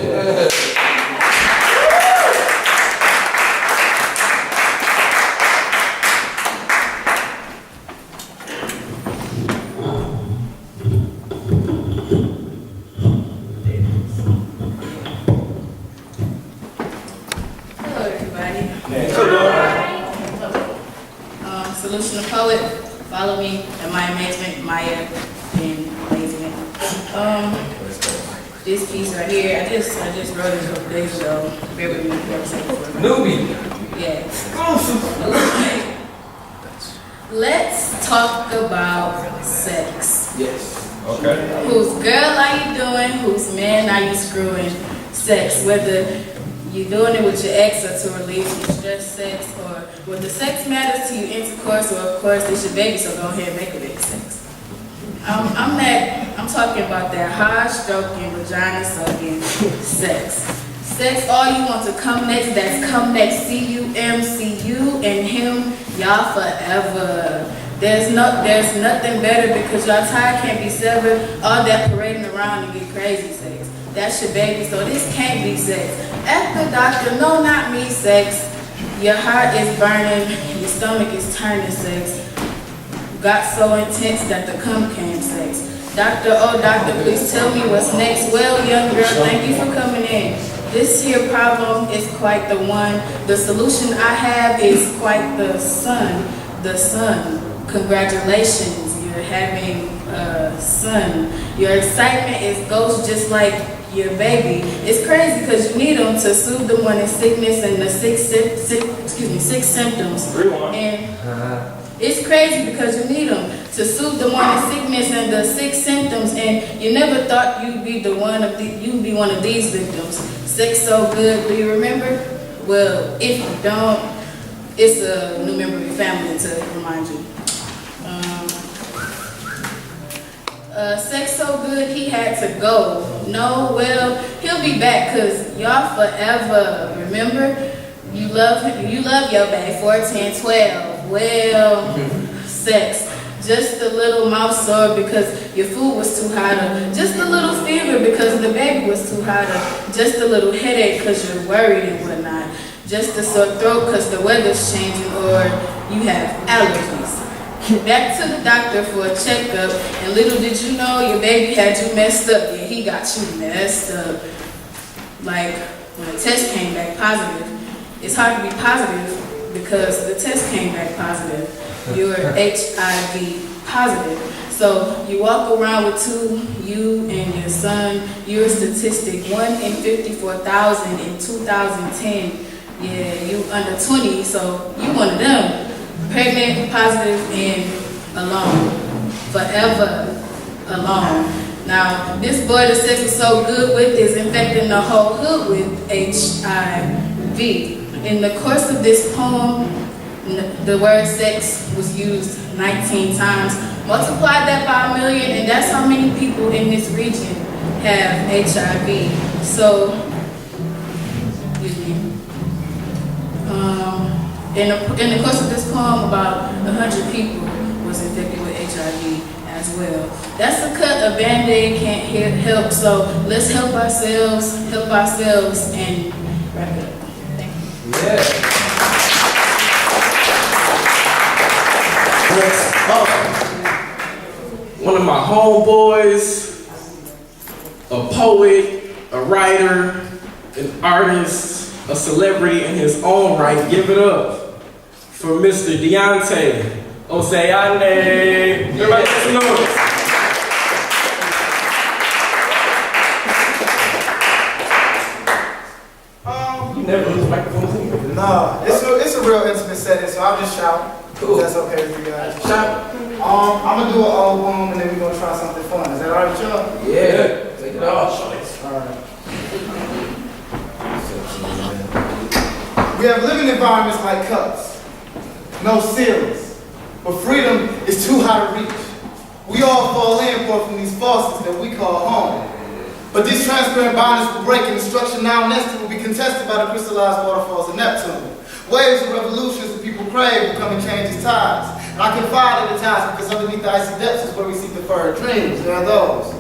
Solution, the poet, Follow me at my amazement, Maya, and amazement. This piece right here, I just wrote it a couple days ago. Bear with me for a second. Newbie. Yeah. Let's talk about sex. Yes. Okay. Whose girl are you doing? Whose man are you screwing? Sex. Whether you're doing it with your ex or to relieve some stress sex, or whether sex matters to you, intercourse, or of course it's your baby, so go ahead and make it big sex. I'm talking about that hard stroking, vagina sucking sex. Sex, all you want to come next, that's come next. C-U-M-C-U and him, y'all forever. There's nothing better because y'all tie can't be severed. All that parading around and get crazy sex. That's your baby, so this can't be sex. At the doctor, no, not me sex. Your heart is burning, your stomach is turning sex. Got so intense that the cum came sex. Doctor, oh doctor, please tell me what's next. Well, young girl, thank you for coming in. This here problem is quite the one. The solution I have is quite the son. The son. Congratulations, you're having a son. Your excitement is ghost just like your baby. It's crazy because you need them to soothe the one in sickness and the six symptoms. And it's crazy because you need them to soothe the one in sickness and the 6 symptoms, and you never thought you'd be one of these victims. Sex so good, do you remember? Well, if you don't, it's a new member of your family to remind you. Sex so good he had to go. No, well, he'll be back because y'all forever. Remember? You love your bae, 14, 12. Well, sex. Just a little mouth sore because your food was too hot. Just a little fever because the baby was too hot. Just a little headache because you're worried and whatnot. Just a sore throat because the weather's changing or you have allergies. Back to the doctor for a checkup, and little did you know your baby had you messed up. Yeah, he got you messed up. Like when the test came back positive, it's hard to be positive because the test came back positive. You're HIV positive. So you walk around with you and your son. You're a statistic, 1 in 54,000 in 2010. Yeah, you under 20, so you one of them. Pregnant, positive, and alone. Forever alone. Now, this boy that sex is so good with is infecting the whole hood with HIV. In the course of this poem, the word sex was used 19 times. Multiply that by 1 million, and that's how many people in this region have HIV. So, in the course of this poem, about 100 people was infected with HIV as well. That's a cut a Band-Aid can't help, so let's help ourselves, and wrap it up. Thank you. Yeah. Next up, one of my homeboys, a poet, a writer, an artist, a celebrity in his own right. Give it up for Mr. Deontay Osayane. Everybody make some noise. You never lose microphones either. No, it's a real intimate setting, so I'll just shout. Cool. If that's okay with you guys. Shout. I'm gonna do an old boom and then we're gonna try something fun. Is that alright with y'all? Yeah. Take it off. Alright. We have living environments like cups, no ceilings, but freedom is too high to reach. We all fall in from these faucets that we call home. But these transparent bonnets will break and the structure now nested will be contested by the crystallized waterfalls of Neptune. Waves of revolutions that people crave will come and change its tides. And I confide in the tides because underneath the icy depths is where we seek deferred dreams. There are those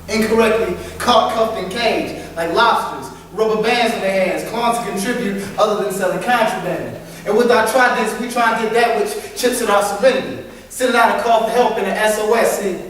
incorrectly caught, cuffed, and caged like lobsters. Rubber bands in their hands, clawing to contribute other than selling contraband. And with our tridents, we try and get that which chips at our serenity. Sending out a call for help in an SOS. See,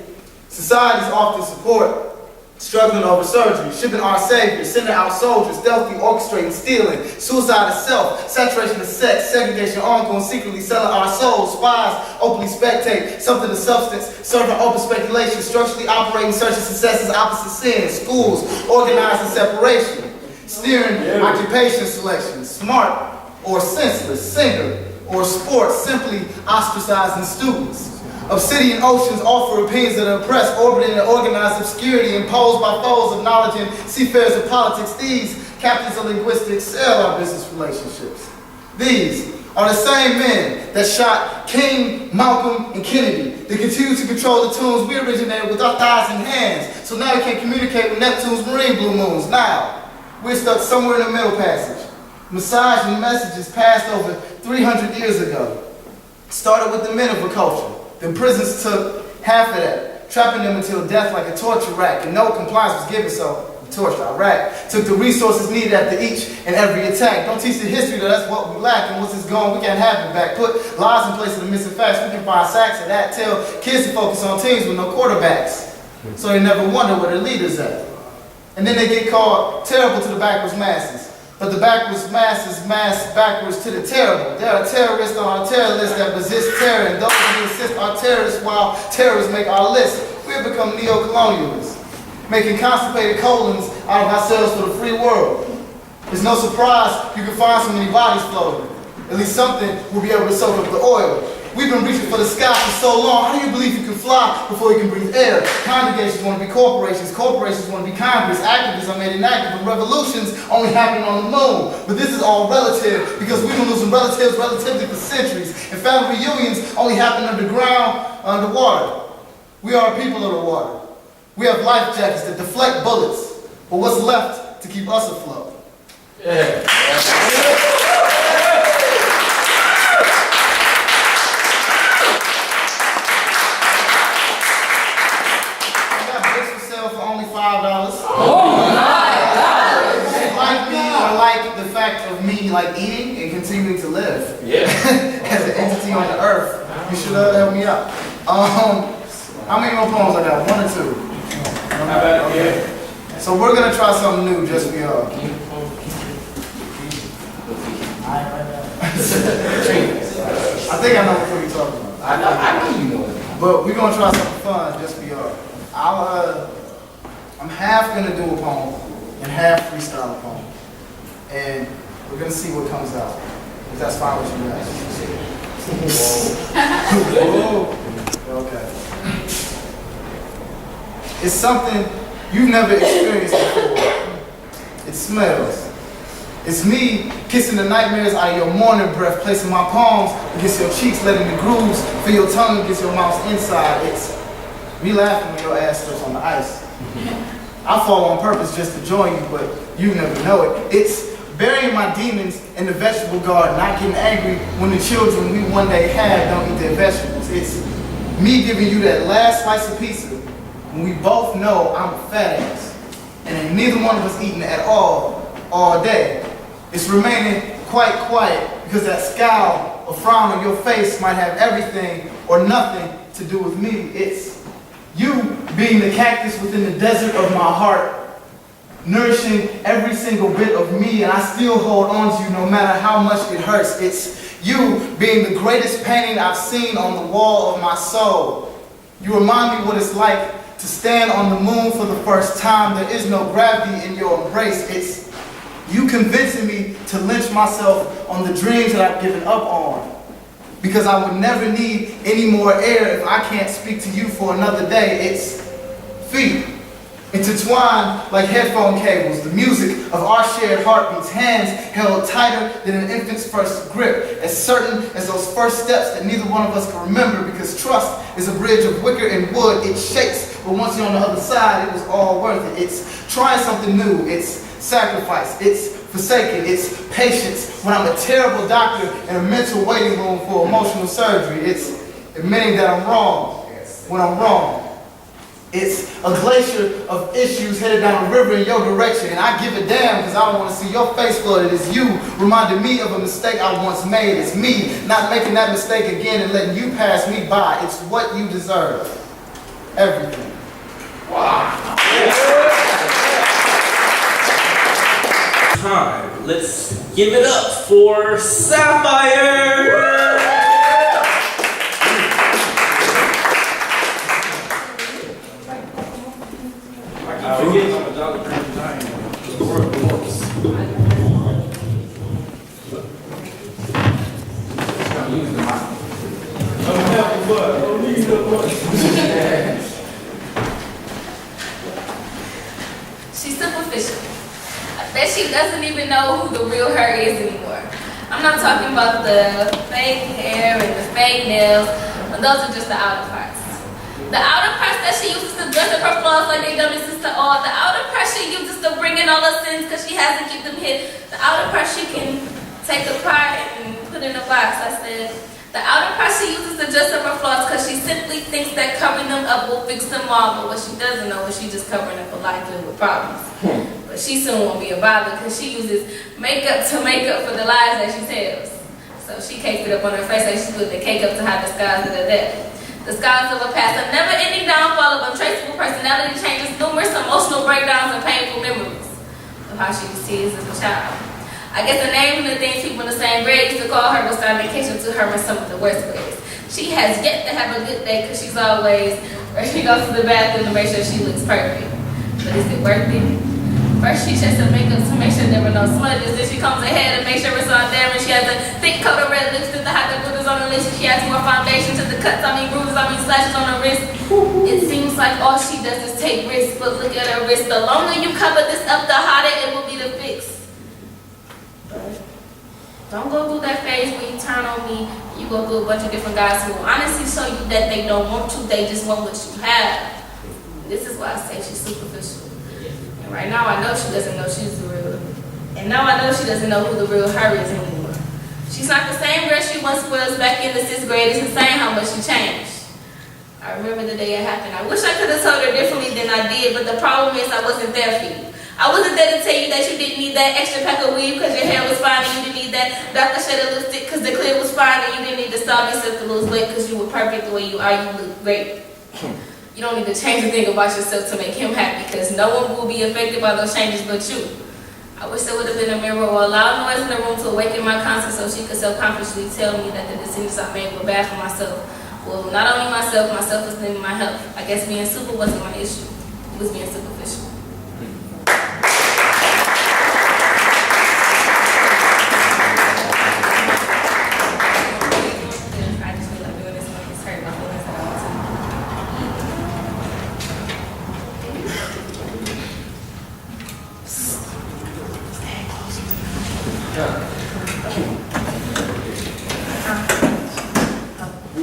societies often support Struggling over surgery, shipping our saviors, sending out soldiers, stealthy orchestrating, stealing, suicide of self, saturation of sex, segregation ongoing, secretly selling our souls, spies, openly spectate, something of substance, serving open speculation, structurally operating, searching successes, opposite sins, schools, organizing separation, steering occupation selection, smart or senseless, singer or sports, simply ostracizing students. Obsidian oceans offer opinions that are oppressed, orbiting in organized obscurity, imposed by foes of knowledge and seafarers of politics. These captains of linguistics sell our business relationships. These are the same men that shot King, Malcolm, and Kennedy. They continue to control the tunes we originated with our thighs and hands. So now we can communicate with Neptune's marine blue moons. Now, we're stuck somewhere in the middle passage. Massaging messages passed over 300 years ago. Started with the men of a culture. The prisons took half of that, trapping them until death like a torture rack, and no compliance was given, so the torture Iraq took the resources needed after each and every attack. Don't teach the history that that's what we lack, and once it's gone, we can't have it back. Put lies in place of the missing facts, we can find sacks of that. Tell kids to focus on teams with no quarterbacks, so they never wonder where their leaders at. And then they get called terrible to the backwards masses. But the backwards masses mass backwards to the terrible. There are terrorists on our terror list that resist terror, and those who insist are terrorists while terrorists make our list. We have become neo-colonialists, making constipated colons out of ourselves for the free world. It's no surprise you can find so many bodies floating. At least something will be able to soak up the oil. We've been reaching for the sky for so long. How do you believe you can fly before you can breathe air? Congregations want to be corporations. Corporations want to be Congress. Activists are made inactive, and revolutions only happen on the moon. But this is all relative because we've been losing relatives relatively for centuries. And family reunions only happen underground, underwater. We are a people of the water. We have life jackets that deflect bullets. But what's left to keep us afloat? Of me like eating and continuing to live as an entity on the earth. You should help me out. How many more poems I got? 1 or 2? Okay. So we're gonna try something new just for y'all. I think I know what you're talking about. I know you know it. But we're gonna try something fun just for y'all. I'm half gonna do a poem and half freestyle a poem. And we're gonna see what comes out. If that's fine with you guys. Okay. It's something you've never experienced before. It smells. It's me kissing the nightmares out of your morning breath, placing my palms against your cheeks, letting the grooves feel your tongue against your mouth's inside. It's me laughing when your ass slips on the ice. I fall on purpose just to join you, but you never know it. It's burying my demons in the vegetable garden, not getting angry when the children we one day have don't eat their vegetables. It's me giving you that last slice of pizza when we both know I'm a fat ass, and neither one of us eating at all day. It's remaining quite quiet because that scowl or frown on your face might have everything or nothing to do with me. It's you being the cactus within the desert of my heart, nourishing every single bit of me, and I still hold on to you no matter how much it hurts. It's you being the greatest painting I've seen on the wall of my soul. You remind me what it's like to stand on the moon for the first time. There is no gravity in your embrace. It's you convincing me to lynch myself on the dreams that I've given up on. Because I would never need any more air if I can't speak to you for another day. It's feet intertwined like headphone cables, the music of our shared heartbeats, hands held tighter than an infant's first grip, as certain as those first steps that neither one of us can remember, because trust is a bridge of wicker and wood. It shakes, but once you're on the other side, it was all worth it. It's trying something new. It's sacrifice. It's forsaken. It's patience when I'm a terrible doctor in a mental waiting room for emotional surgery. It's admitting that I'm wrong when I'm wrong. It's a glacier of issues headed down a river in your direction, and I give a damn because I don't want to see your face flooded. It's you reminding me of a mistake I once made. It's me not making that mistake again and letting you pass me by. It's what you deserve. Everything. Time. Let's give it up for Sapphire! She's superficial. I bet she doesn't even know who the real her is anymore. I'm not talking about the fake hair and the fake nails, but those are just the outer parts. The outer parts that she uses to dress up her flaws like they don't exist at all. The outer parts she uses to bring in all her sins because she has to keep them hid. The outer parts she can take apart and put in a box. I said, the outer parts she uses to dress up her flaws because she simply thinks that covering them up will fix them all. But what she doesn't know is she's just covering up a life filled with problems. But she soon won't be a bother because she uses makeup to make up for the lies that she tells. So she caked it up on her face like she put the cake up to hide the scars of her death. The scars of her past, a never-ending downfall of untraceable personality changes, numerous emotional breakdowns and painful memories of how she was teased as a child. I guess the names and the things people in the same grade used to call her was starting to catch up to her in some of the worst ways. She has yet to have a good day because she's always where she goes to the bathroom to make sure she looks perfect. But is it worth it? First she checks her makeup to make sure there were no smudges. Then she comes ahead and makes sure it's all there. And she has a thick coat of red lipstick to hide the glitters on her lips. And she has more foundation to the cuts, bruises, slashes on her wrist. It seems like all she does is take risks. But look at her wrist. The longer you cover this up, the harder it will be to fix. But don't go through that phase where you turn on me. You go through a bunch of different guys who will honestly show you that they don't want you. They just want what you have. This is why I say she's superficial. Right now, I know she doesn't know she's the real. And now I know she doesn't know who the real her is anymore. She's not the same girl she once was back in the 6th grade. It's insane how much she changed. I remember the day it happened. I wish I could have told her differently than I did, but the problem is I wasn't there for you. I wasn't there to tell you that you didn't need that extra pack of weave because your hair was fine, and you didn't need that Dr. Shedder lipstick because the clear was fine, and you didn't need to stop yourself to lose weight because you were perfect the way you are. You look great. You don't need to change a thing about yourself to make him happy because no one will be affected by those changes but you. I wish there would have been a mirror or a loud noise in the room to awaken my conscience so she could self-consciously tell me that the decisions I made were bad for myself. Well, not only myself, my self-esteem and my health. I guess being super wasn't my issue. It was being superficial.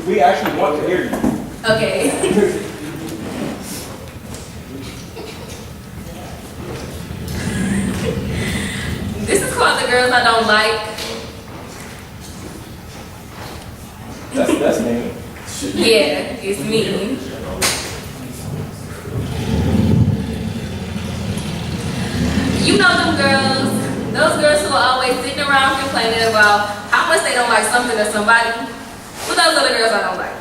We actually want to hear you. Okay. This is called The Girls I Don't Like. That's me. Yeah, it's me. You know them girls, those girls who are always sitting around complaining about how much they don't like something or somebody. Well, those are the girls I don't like.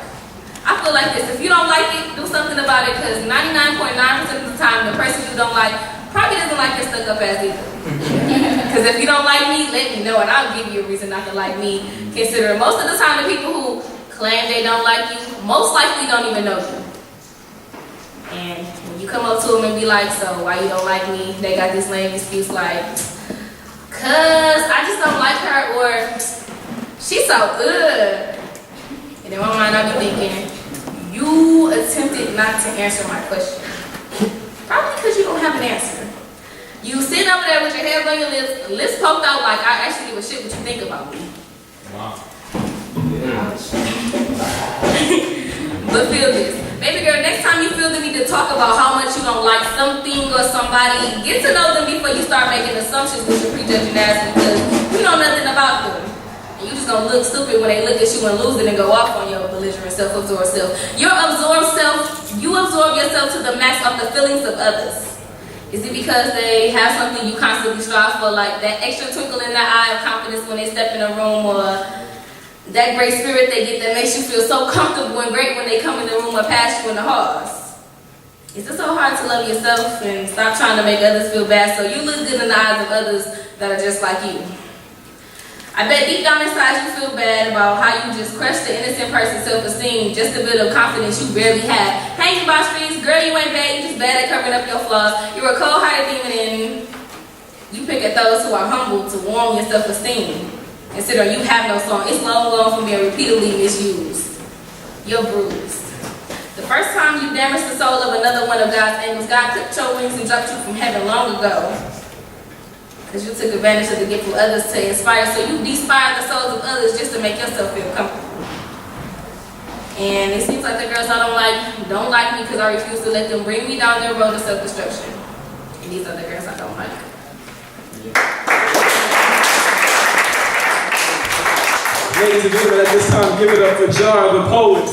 I feel like this, if you don't like it, do something about it, because 99.9% of the time, the person you don't like probably doesn't like your stuck up ass either. Because if you don't like me, let me know, and I'll give you a reason not to like me. Consider most of the time the people who claim they don't like you, most likely don't even know you. And when you come up to them and be like, so why you don't like me? They got this lame excuse like, cause I just don't like her, or she's so good. And in my mind, I'll be thinking, you attempted not to answer my question. Probably because you don't have an answer. You sitting over there with your hands on your lips poked out like I actually give a shit what you think about me. Wow. But feel this. Baby girl, next time you feel the need to talk about how much you don't like something or somebody, get to know them before you start making assumptions with your prejudging ass, because you know nothing about them. And you just gonna look stupid when they look at you and lose it and go off on your belligerent self-absorbed self. Your absorbed self, you absorb yourself to the max of the feelings of others. Is it because they have something you constantly strive for, like that extra twinkle in their eye of confidence when they step in a room, or that great spirit they get that makes you feel so comfortable and great when they come in the room or pass you in the halls? Is it so hard to love yourself and stop trying to make others feel bad so you look good in the eyes of others that are just like you? I bet deep down inside you feel bad about how you just crushed the innocent person's self-esteem, just a bit of confidence you barely had. Hanging by streets, girl, you ain't bad, you just bad at covering up your flaws. You're a cold-hearted demon and you pick at those who are humble to warm your self-esteem. Considering you have no song, it's long gone from being repeatedly misused. You're bruised. The first time you damaged the soul of another one of God's angels, God clipped your wings and dropped you from heaven long ago. Because you took advantage of the gift of others to inspire, so you despired the souls of others just to make yourself feel comfortable. And it seems like the girls I don't like me because I refuse to let them bring me down their road of self-destruction. And these are the girls I don't like. Ladies and gentlemen, at this time, give it up for Jar the Poet.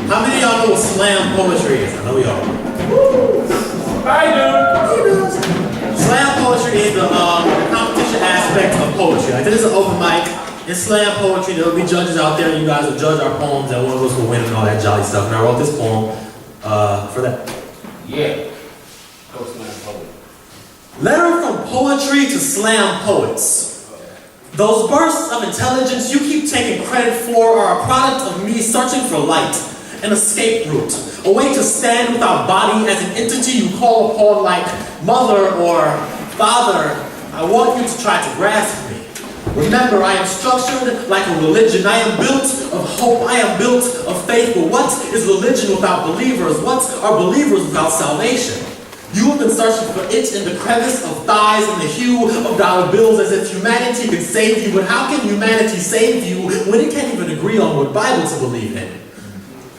How many of y'all know what slam poetry is? I know y'all. I do. Slam poetry is the competition aspect of poetry. Like, this is an open mic. In slam poetry, there will be judges out there, and you guys will judge our poems, and one of us will win and all that jolly stuff. And I wrote this poem for that. Yeah. Go slam poet. Letter from poetry to slam poets. Those bursts of intelligence you keep taking credit for are a product of me searching for light, an escape route, a way to stand without body as an entity you call upon like mother or father. I want you to try to grasp me. Remember, I am structured like a religion. I am built of hope. I am built of faith. But what is religion without believers? What are believers without salvation? You have been searching for it in the crevice of thighs and the hue of dollar bills as if humanity can save you. But how can humanity save you when it can't even agree on what Bible to believe in?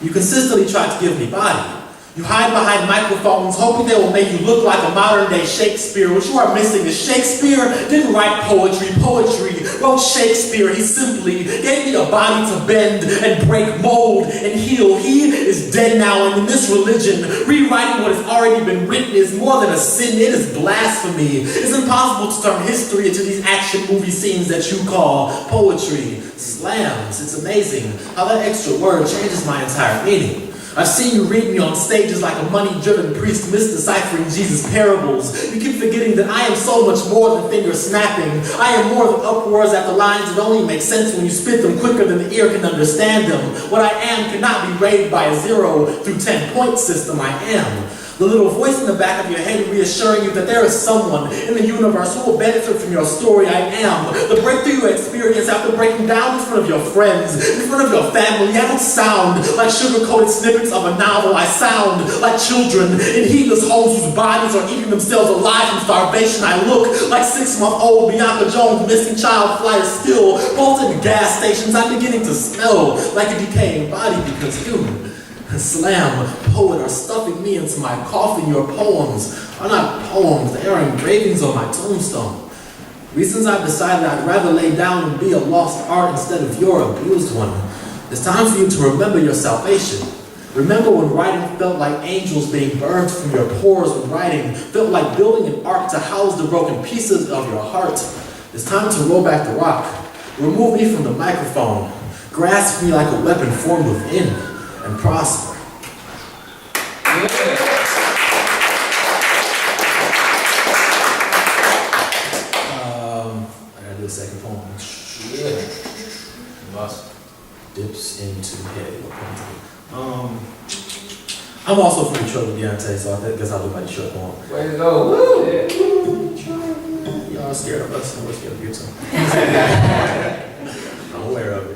You consistently try to give me body. You hide behind microphones, hoping they will make you look like a modern-day Shakespeare. What you are missing is Shakespeare didn't write poetry. Poetry wrote Shakespeare. He simply gave me a body to bend and break, mold and heal. He is dead now, and in this religion, rewriting what has already been written is more than a sin. It is blasphemy. It's impossible to turn history into these action movie scenes that you call poetry. Slams. It's amazing how that extra word changes my entire meaning. I've seen you read me on stages like a money-driven priest misdeciphering Jesus' parables. You keep forgetting that I am so much more than finger snapping. I am more than upwards at the lines that only make sense when you spit them quicker than the ear can understand them. What I am cannot be rated by a 0 through 10 point system. I am. The little voice in the back of your head reassuring you that there is someone in the universe who will benefit from your story. I am. The breakthrough you experience after breaking down in front of your friends, in front of your family. I don't sound like sugar-coated snippets of a novel. I sound like children in heedless homes whose bodies are eating themselves alive from starvation. I look like 6-month-old Bianca Jones' missing child flyer still bolted in gas stations. I'm beginning to smell like a decaying body because you, slam poet, are stuffing me into my coffin. Your poems are not poems, they are engravings on my tombstone. Reasons I've decided I'd rather lay down and be a lost art instead of your abused one. It's time for you to remember your salvation. Remember when writing felt like angels being burned from your pores, when writing felt like building an ark to house the broken pieces of your heart. It's time to roll back the rock. Remove me from the microphone. Grasp me like a weapon formed within and prosper. I gotta do a second poem. Yeah. Must. Dips into head. I'm also from Detroit with Deontay, so I guess I'll do my short poem. Way to go. Woo! Y'all scared of us, and we're scared of you too. I'm aware of it.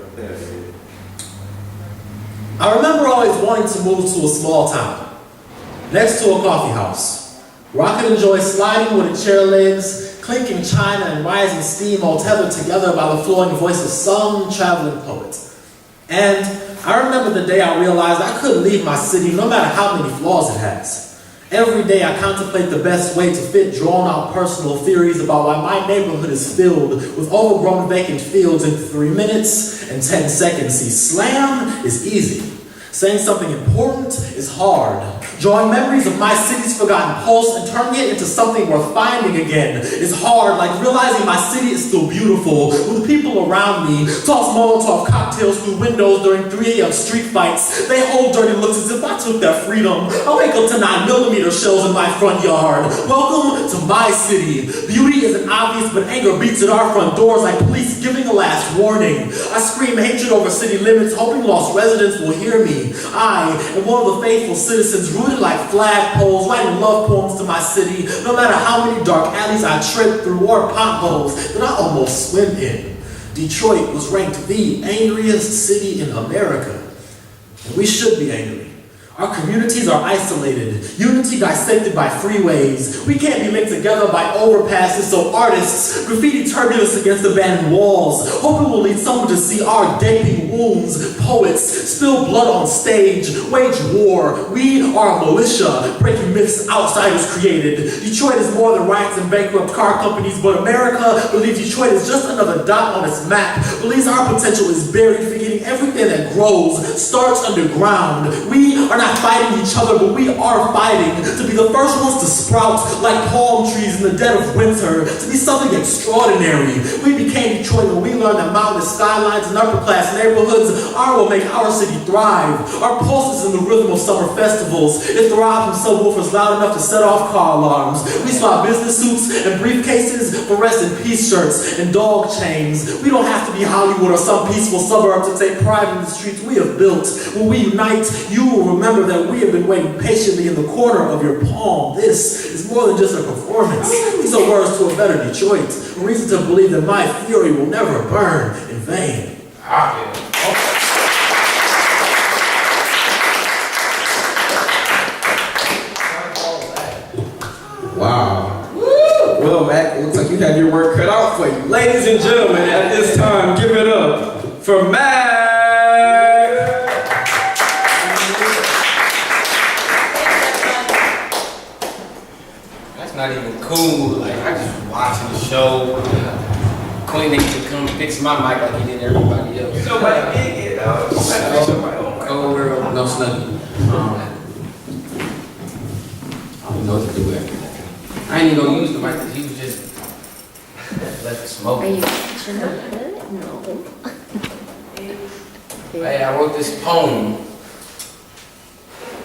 I remember always wanting to move to a small town, next to a coffee house, where I could enjoy sliding wooden chair legs, clinking china, and rising steam all tethered together by the flowing voice of some traveling poet. And I remember the day I realized I couldn't leave my city no matter how many flaws it has. Every day I contemplate the best way to fit drawn-out personal theories about why my neighborhood is filled with overgrown vacant fields in 3 minutes and 10 seconds. See, slam is easy. Saying something important is hard. Drawing memories of my city's forgotten pulse and turning it into something worth finding again is hard, like realizing my city is still beautiful, with the people around me toss Molotov cocktails through windows during 3 a.m. street fights. They hold dirty looks as if I took their freedom. I wake up to 9mm shells in my front yard. Welcome to my city. Beauty isn't obvious, but anger beats at our front doors like police giving a last warning. I scream hatred over city limits, hoping lost residents will hear me. I am one of the faithful citizens rooted like flagpoles, writing love poems to my city, no matter how many dark alleys I trip through or potholes that I almost swim in. Detroit was ranked the angriest city in America. And we should be angry. Our communities are isolated, unity dissected by freeways. We can't be linked together by overpasses, so artists graffiti turbulence against abandoned walls, hoping will lead someone to see our gaping wounds. Poets spill blood on stage, wage war. We are a militia, breaking myths outsiders created. Detroit is more than riots and bankrupt car companies, but America believes Detroit is just another dot on its map, believes our potential is buried, forgetting everything that grows starts underground. We are not fighting each other, but we are fighting to be the first ones to sprout like palm trees in the dead of winter, to be something extraordinary. We became Detroit when we learned that mountainous skylines and upper-class neighborhoods are what make our city thrive. Our pulse is in the rhythm of summer festivals. It thrives when subwoofers loud enough to set off car alarms. We swap business suits and briefcases for rest in peace shirts and dog chains. We don't have to be Hollywood or some peaceful suburb to take pride in the streets we have built. When we unite, you will remember that we have been waiting patiently in the corner of your palm. This is more than just a performance. These are words to a better Detroit, a reason to believe that my fury will never burn in vain. Wow. Well, Mac, it looks like you have your work cut out for you. Ladies and gentlemen, at this time, give it up for Mac. Not even cool. Like, I just was watching the show. Queen needs to come fix my mic like he did everybody else. Nobody did it, though. Cold world, no snuggie. I don't know what to do after that. I ain't even gonna use the mic because he was just left smoking. Are you catching up? No. Hey, I wrote this poem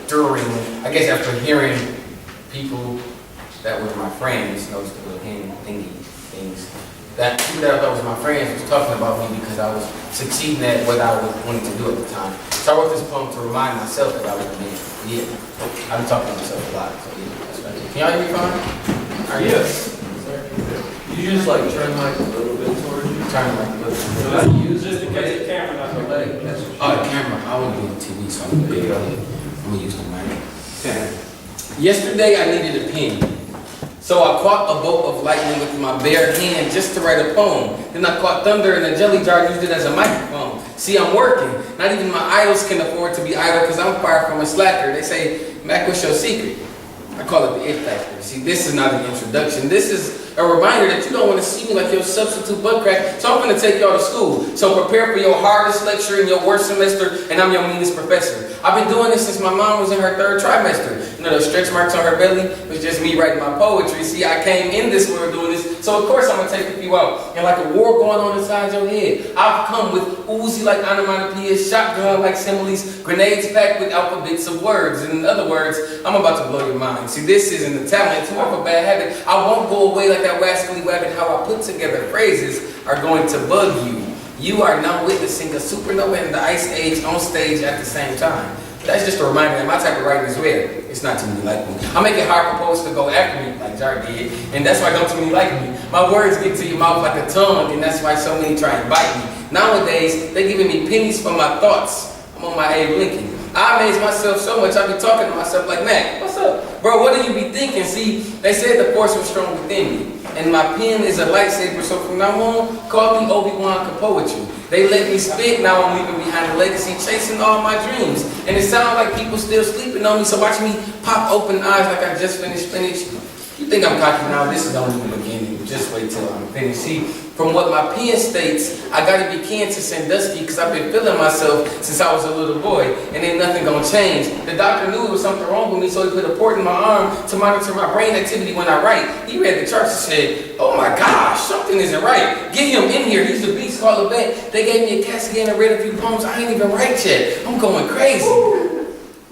during, I guess after hearing people that was my friends, those little hand thingy things, that people that I thought was my friends was talking about me because I was succeeding at what I was wanting to do at the time. So I wrote this poem to remind myself that I was a man. Yeah, I've been talking to myself a lot, so yeah, that's right. Can y'all hear me fine? All right. Yes. You just like turn like a little bit towards you. Turn like a little bit. So I use it to catch the camera, not the leg. Oh, the camera. I want to be on TV, so I'm gonna use the mic. Okay. Yesterday I needed a pen. So I caught a bolt of lightning with my bare hand just to write a poem. Then I caught thunder in a jelly jar and used it as a microphone. See, I'm working. Not even my idols can afford to be idle because I'm far from a slacker. They say, Mac, what's your secret? I call it the it factor. See, this is not an introduction. This is a reminder that you don't want to see me like your substitute butt crack. So I'm going to take y'all to school. So prepare for your hardest lecture in your worst semester, and I'm your meanest professor. I've been doing this since my mom was in her 3rd trimester. You know, those stretch marks on her belly was just me writing my poetry. See, I came in this world doing this, so of course I'm going to take a few out. And like a war going on inside your head, I've come with Uzi like onomatopoeias, shotgun like similes, grenades packed with alphabets of words. In other words, I'm about to blow your mind. See, this isn't a talent, it's more of a bad habit. I won't go away like that rascally rabbit. How I put together phrases are going to bug you. You are now witnessing a supernova and the ice age on stage at the same time. That's just a reminder that my type of writing is rare. It's not too many like me. I make it hard for poets to go after me, like Jar did, and that's why don't too many like me. My words get to your mouth like a tongue, and that's why so many try and bite me. Nowadays, they're giving me pennies for my thoughts. I'm on my Abe Lincoln. I amaze myself so much, I be talking to myself like, Mac, what's up? Bro, what do you be thinking? See, they said the force was strong within me. and my pen is a lightsaber, so from now on, call me Obi-Wan Poetry. They let me spit, now I'm leaving behind a legacy, chasing all my dreams. And it sounds like people still sleeping on me, so watch me pop open eyes like I just finished spinach. You think I'm cocky now? This is only the beginning. Just wait till I'm finished. See, from what my pen states, I gotta be kin to Sandusky because I've been feeling myself since I was a little boy, and ain't nothing gonna change. The doctor knew there was something wrong with me, so he put a port in my arm to monitor my brain activity when I write. He read the charts and said, oh my gosh, something isn't right. Get him in here. He's the beast called a vet. They gave me a cascade and read a few poems. I ain't even write yet. I'm going crazy.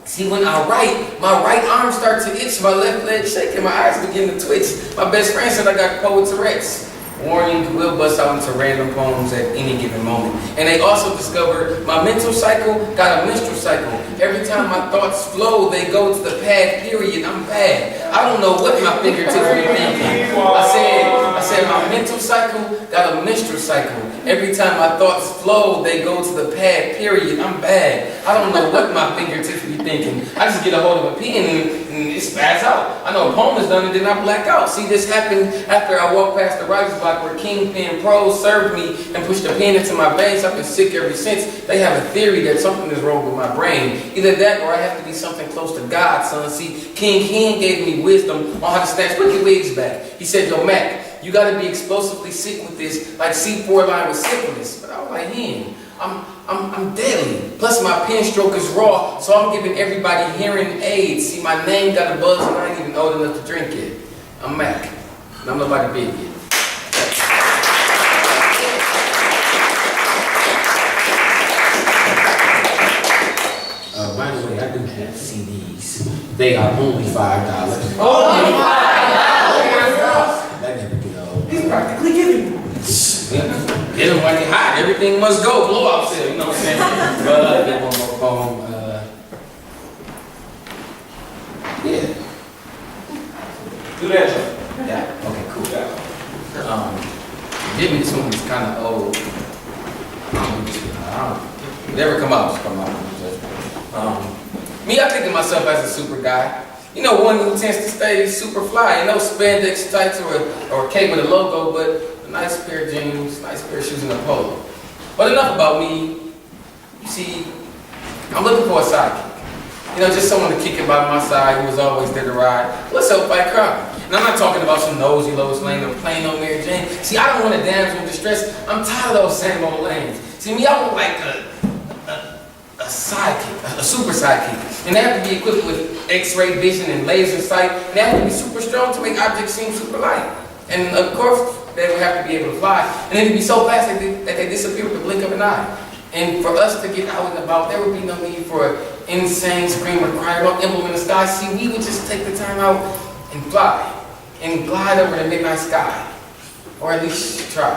See, when I write, my right arm starts to itch, my left leg shaking, my eyes begin to twitch. My best friend said I got poet Tourette's. Warning, will bust out into random poems at any given moment. And they also discovered my mental cycle got a menstrual cycle. Every time my thoughts flow, they go to the pad, period. I'm bad. I don't know what my fingertips are thinking. I said my mental cycle got a menstrual cycle. Every time my thoughts flow, they go to the pad, period. I'm bad. I don't know what my fingertips be thinking. I just get a hold of a pen and it spaz out. I know a poem is done and then I black out. See, this happened after I walked past the writer's block where Kingpin Pros served me and pushed a pen into my veins. I've been sick ever since. They have a theory that something is wrong with my brain. Either that or I have to be something close to God, son. See, King Hen gave me wisdom on how to snatch wicked wigs back. He said, yo, Mac, you gotta be explosively sick with this, like C4 line with syphilis. But I was like, Hen, I'm deadly. Plus my pen stroke is raw, so I'm giving everybody hearing aids. See, my name got a buzz and I ain't even old enough to drink it. I'm Mac, and I'm nobody big yet. By the way, I do have CDs. They are only $5. Only $5? That never get old. He's practically giving. Get them while you're hot. Everything must go. Blow out sale, you know what I'm saying? But get one more poem. Yeah. Do that, Joe. Yeah. Okay, cool. Give me this one. It's kind of old. Never come out. Just come out. Me, I think of myself as a super guy. You know, one who tends to stay super fly. You know, spandex tights or a cape with a logo, but a nice pair of jeans, nice pair of shoes, and a polo. But enough about me. You see, I'm looking for a sidekick. You know, just someone to kick it by my side who was always there to ride. Let's help fight crime. And I'm not talking about some nosy Lois Lane or plain old Mary Jane. See, I don't want a damsel in distress. I'm tired of those same old lanes. See, me, I want like a sidekick, a super sidekick. And they have to be equipped with X-ray vision and laser sight. And they have to be super strong to make objects seem super light. And of course, they would have to be able to fly. And they would be so fast that they disappear with the blink of an eye. And for us to get out and about, there would be no need for an insane screamer cry, no emblem in the sky. See, we would just take the time out and fly. And glide over the midnight sky. Or at least try.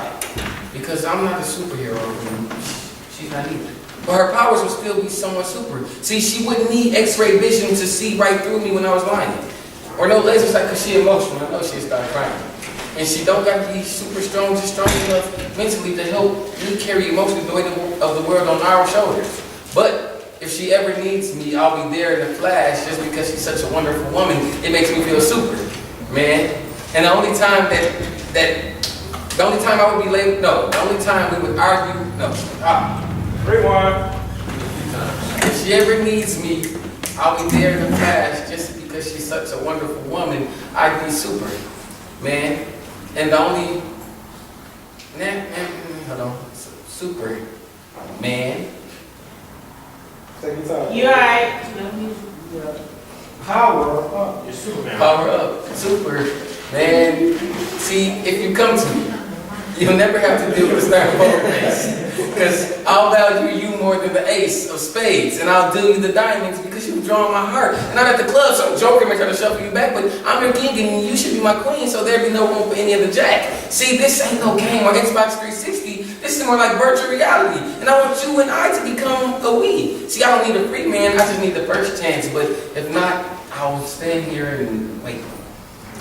Because I'm not a superhero, and she's not either. But her powers would still be somewhat super. See, she wouldn't need X-ray vision to see right through me when I was lying. Or no laser sight because she emotional. I know she'd start crying. And she don't got to be super strong, just strong enough mentally to help me carry emotionally the weight of the world on our shoulders. But if she ever needs me, I'll be there in a flash just because she's such a wonderful woman. It makes me feel super, man. And the only time the only time I would be late, no, the only time we would argue, Rewind. If she ever needs me, I'll be there in the flash just because she's such a wonderful woman. I'd be super, man. And the only, super, man. Take your time. You alright? Power up. You're Superman. Power up, super, man. See, if you come to me, you'll never have to deal with a starting poker face. Because I'll value you more than the ace of spades. And I'll deal you the diamonds because you've drawn my heart. And I'm at the club, some joker may try to shuffle you back, but I'm your king and you should be my queen, so there'd be no room for any of the jack. See, this ain't no game or Xbox 360. This is more like virtual reality. And I want you and I to become a we. See, I don't need a free man, I just need the first chance. But if not, I'll stand here and wait.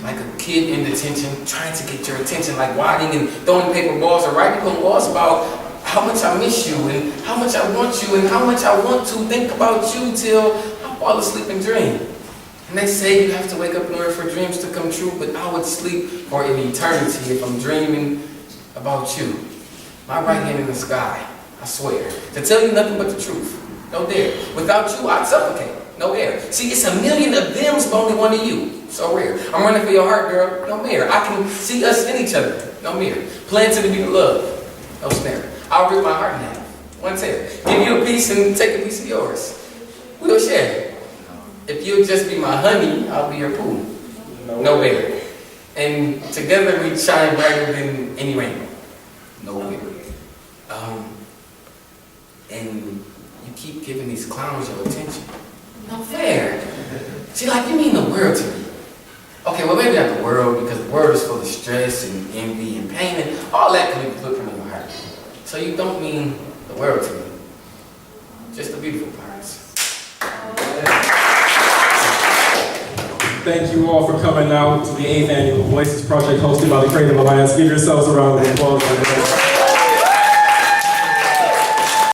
Like a kid in detention, trying to get your attention, like whining and throwing paper balls or writing poems about how much I miss you and how much I want you and how much I want to think about you till I fall asleep and dream. And they say you have to wake up in order for dreams to come true, but I would sleep for an eternity if I'm dreaming about you. My right hand in the sky, I swear, to tell you nothing but the truth. No dare. Without you, I'd suffocate. No air. See, it's a million of them's, but only one of you. So rare. I'm running for your heart, girl. No mirror. I can see us in each other. No mirror. Planted to be the love. No snare. I'll rip my heart in half. One tear. Give you a piece and take a piece of yours. We'll share. If you'll just be my honey, I'll be your pool. No bear. And together we shine brighter than any rainbow. No bear. And you keep giving these clowns your attention. No fair. See, like, you mean the world to me. Okay, well, maybe not the world, because the world is full of stress and envy and pain, and all that can leave a footprint in your heart. So you don't mean the world to me. Just the beautiful parts. Thank you all for coming out to the 8th Annual Voices Project hosted by the Creative Alliance. Give yourselves a round of applause.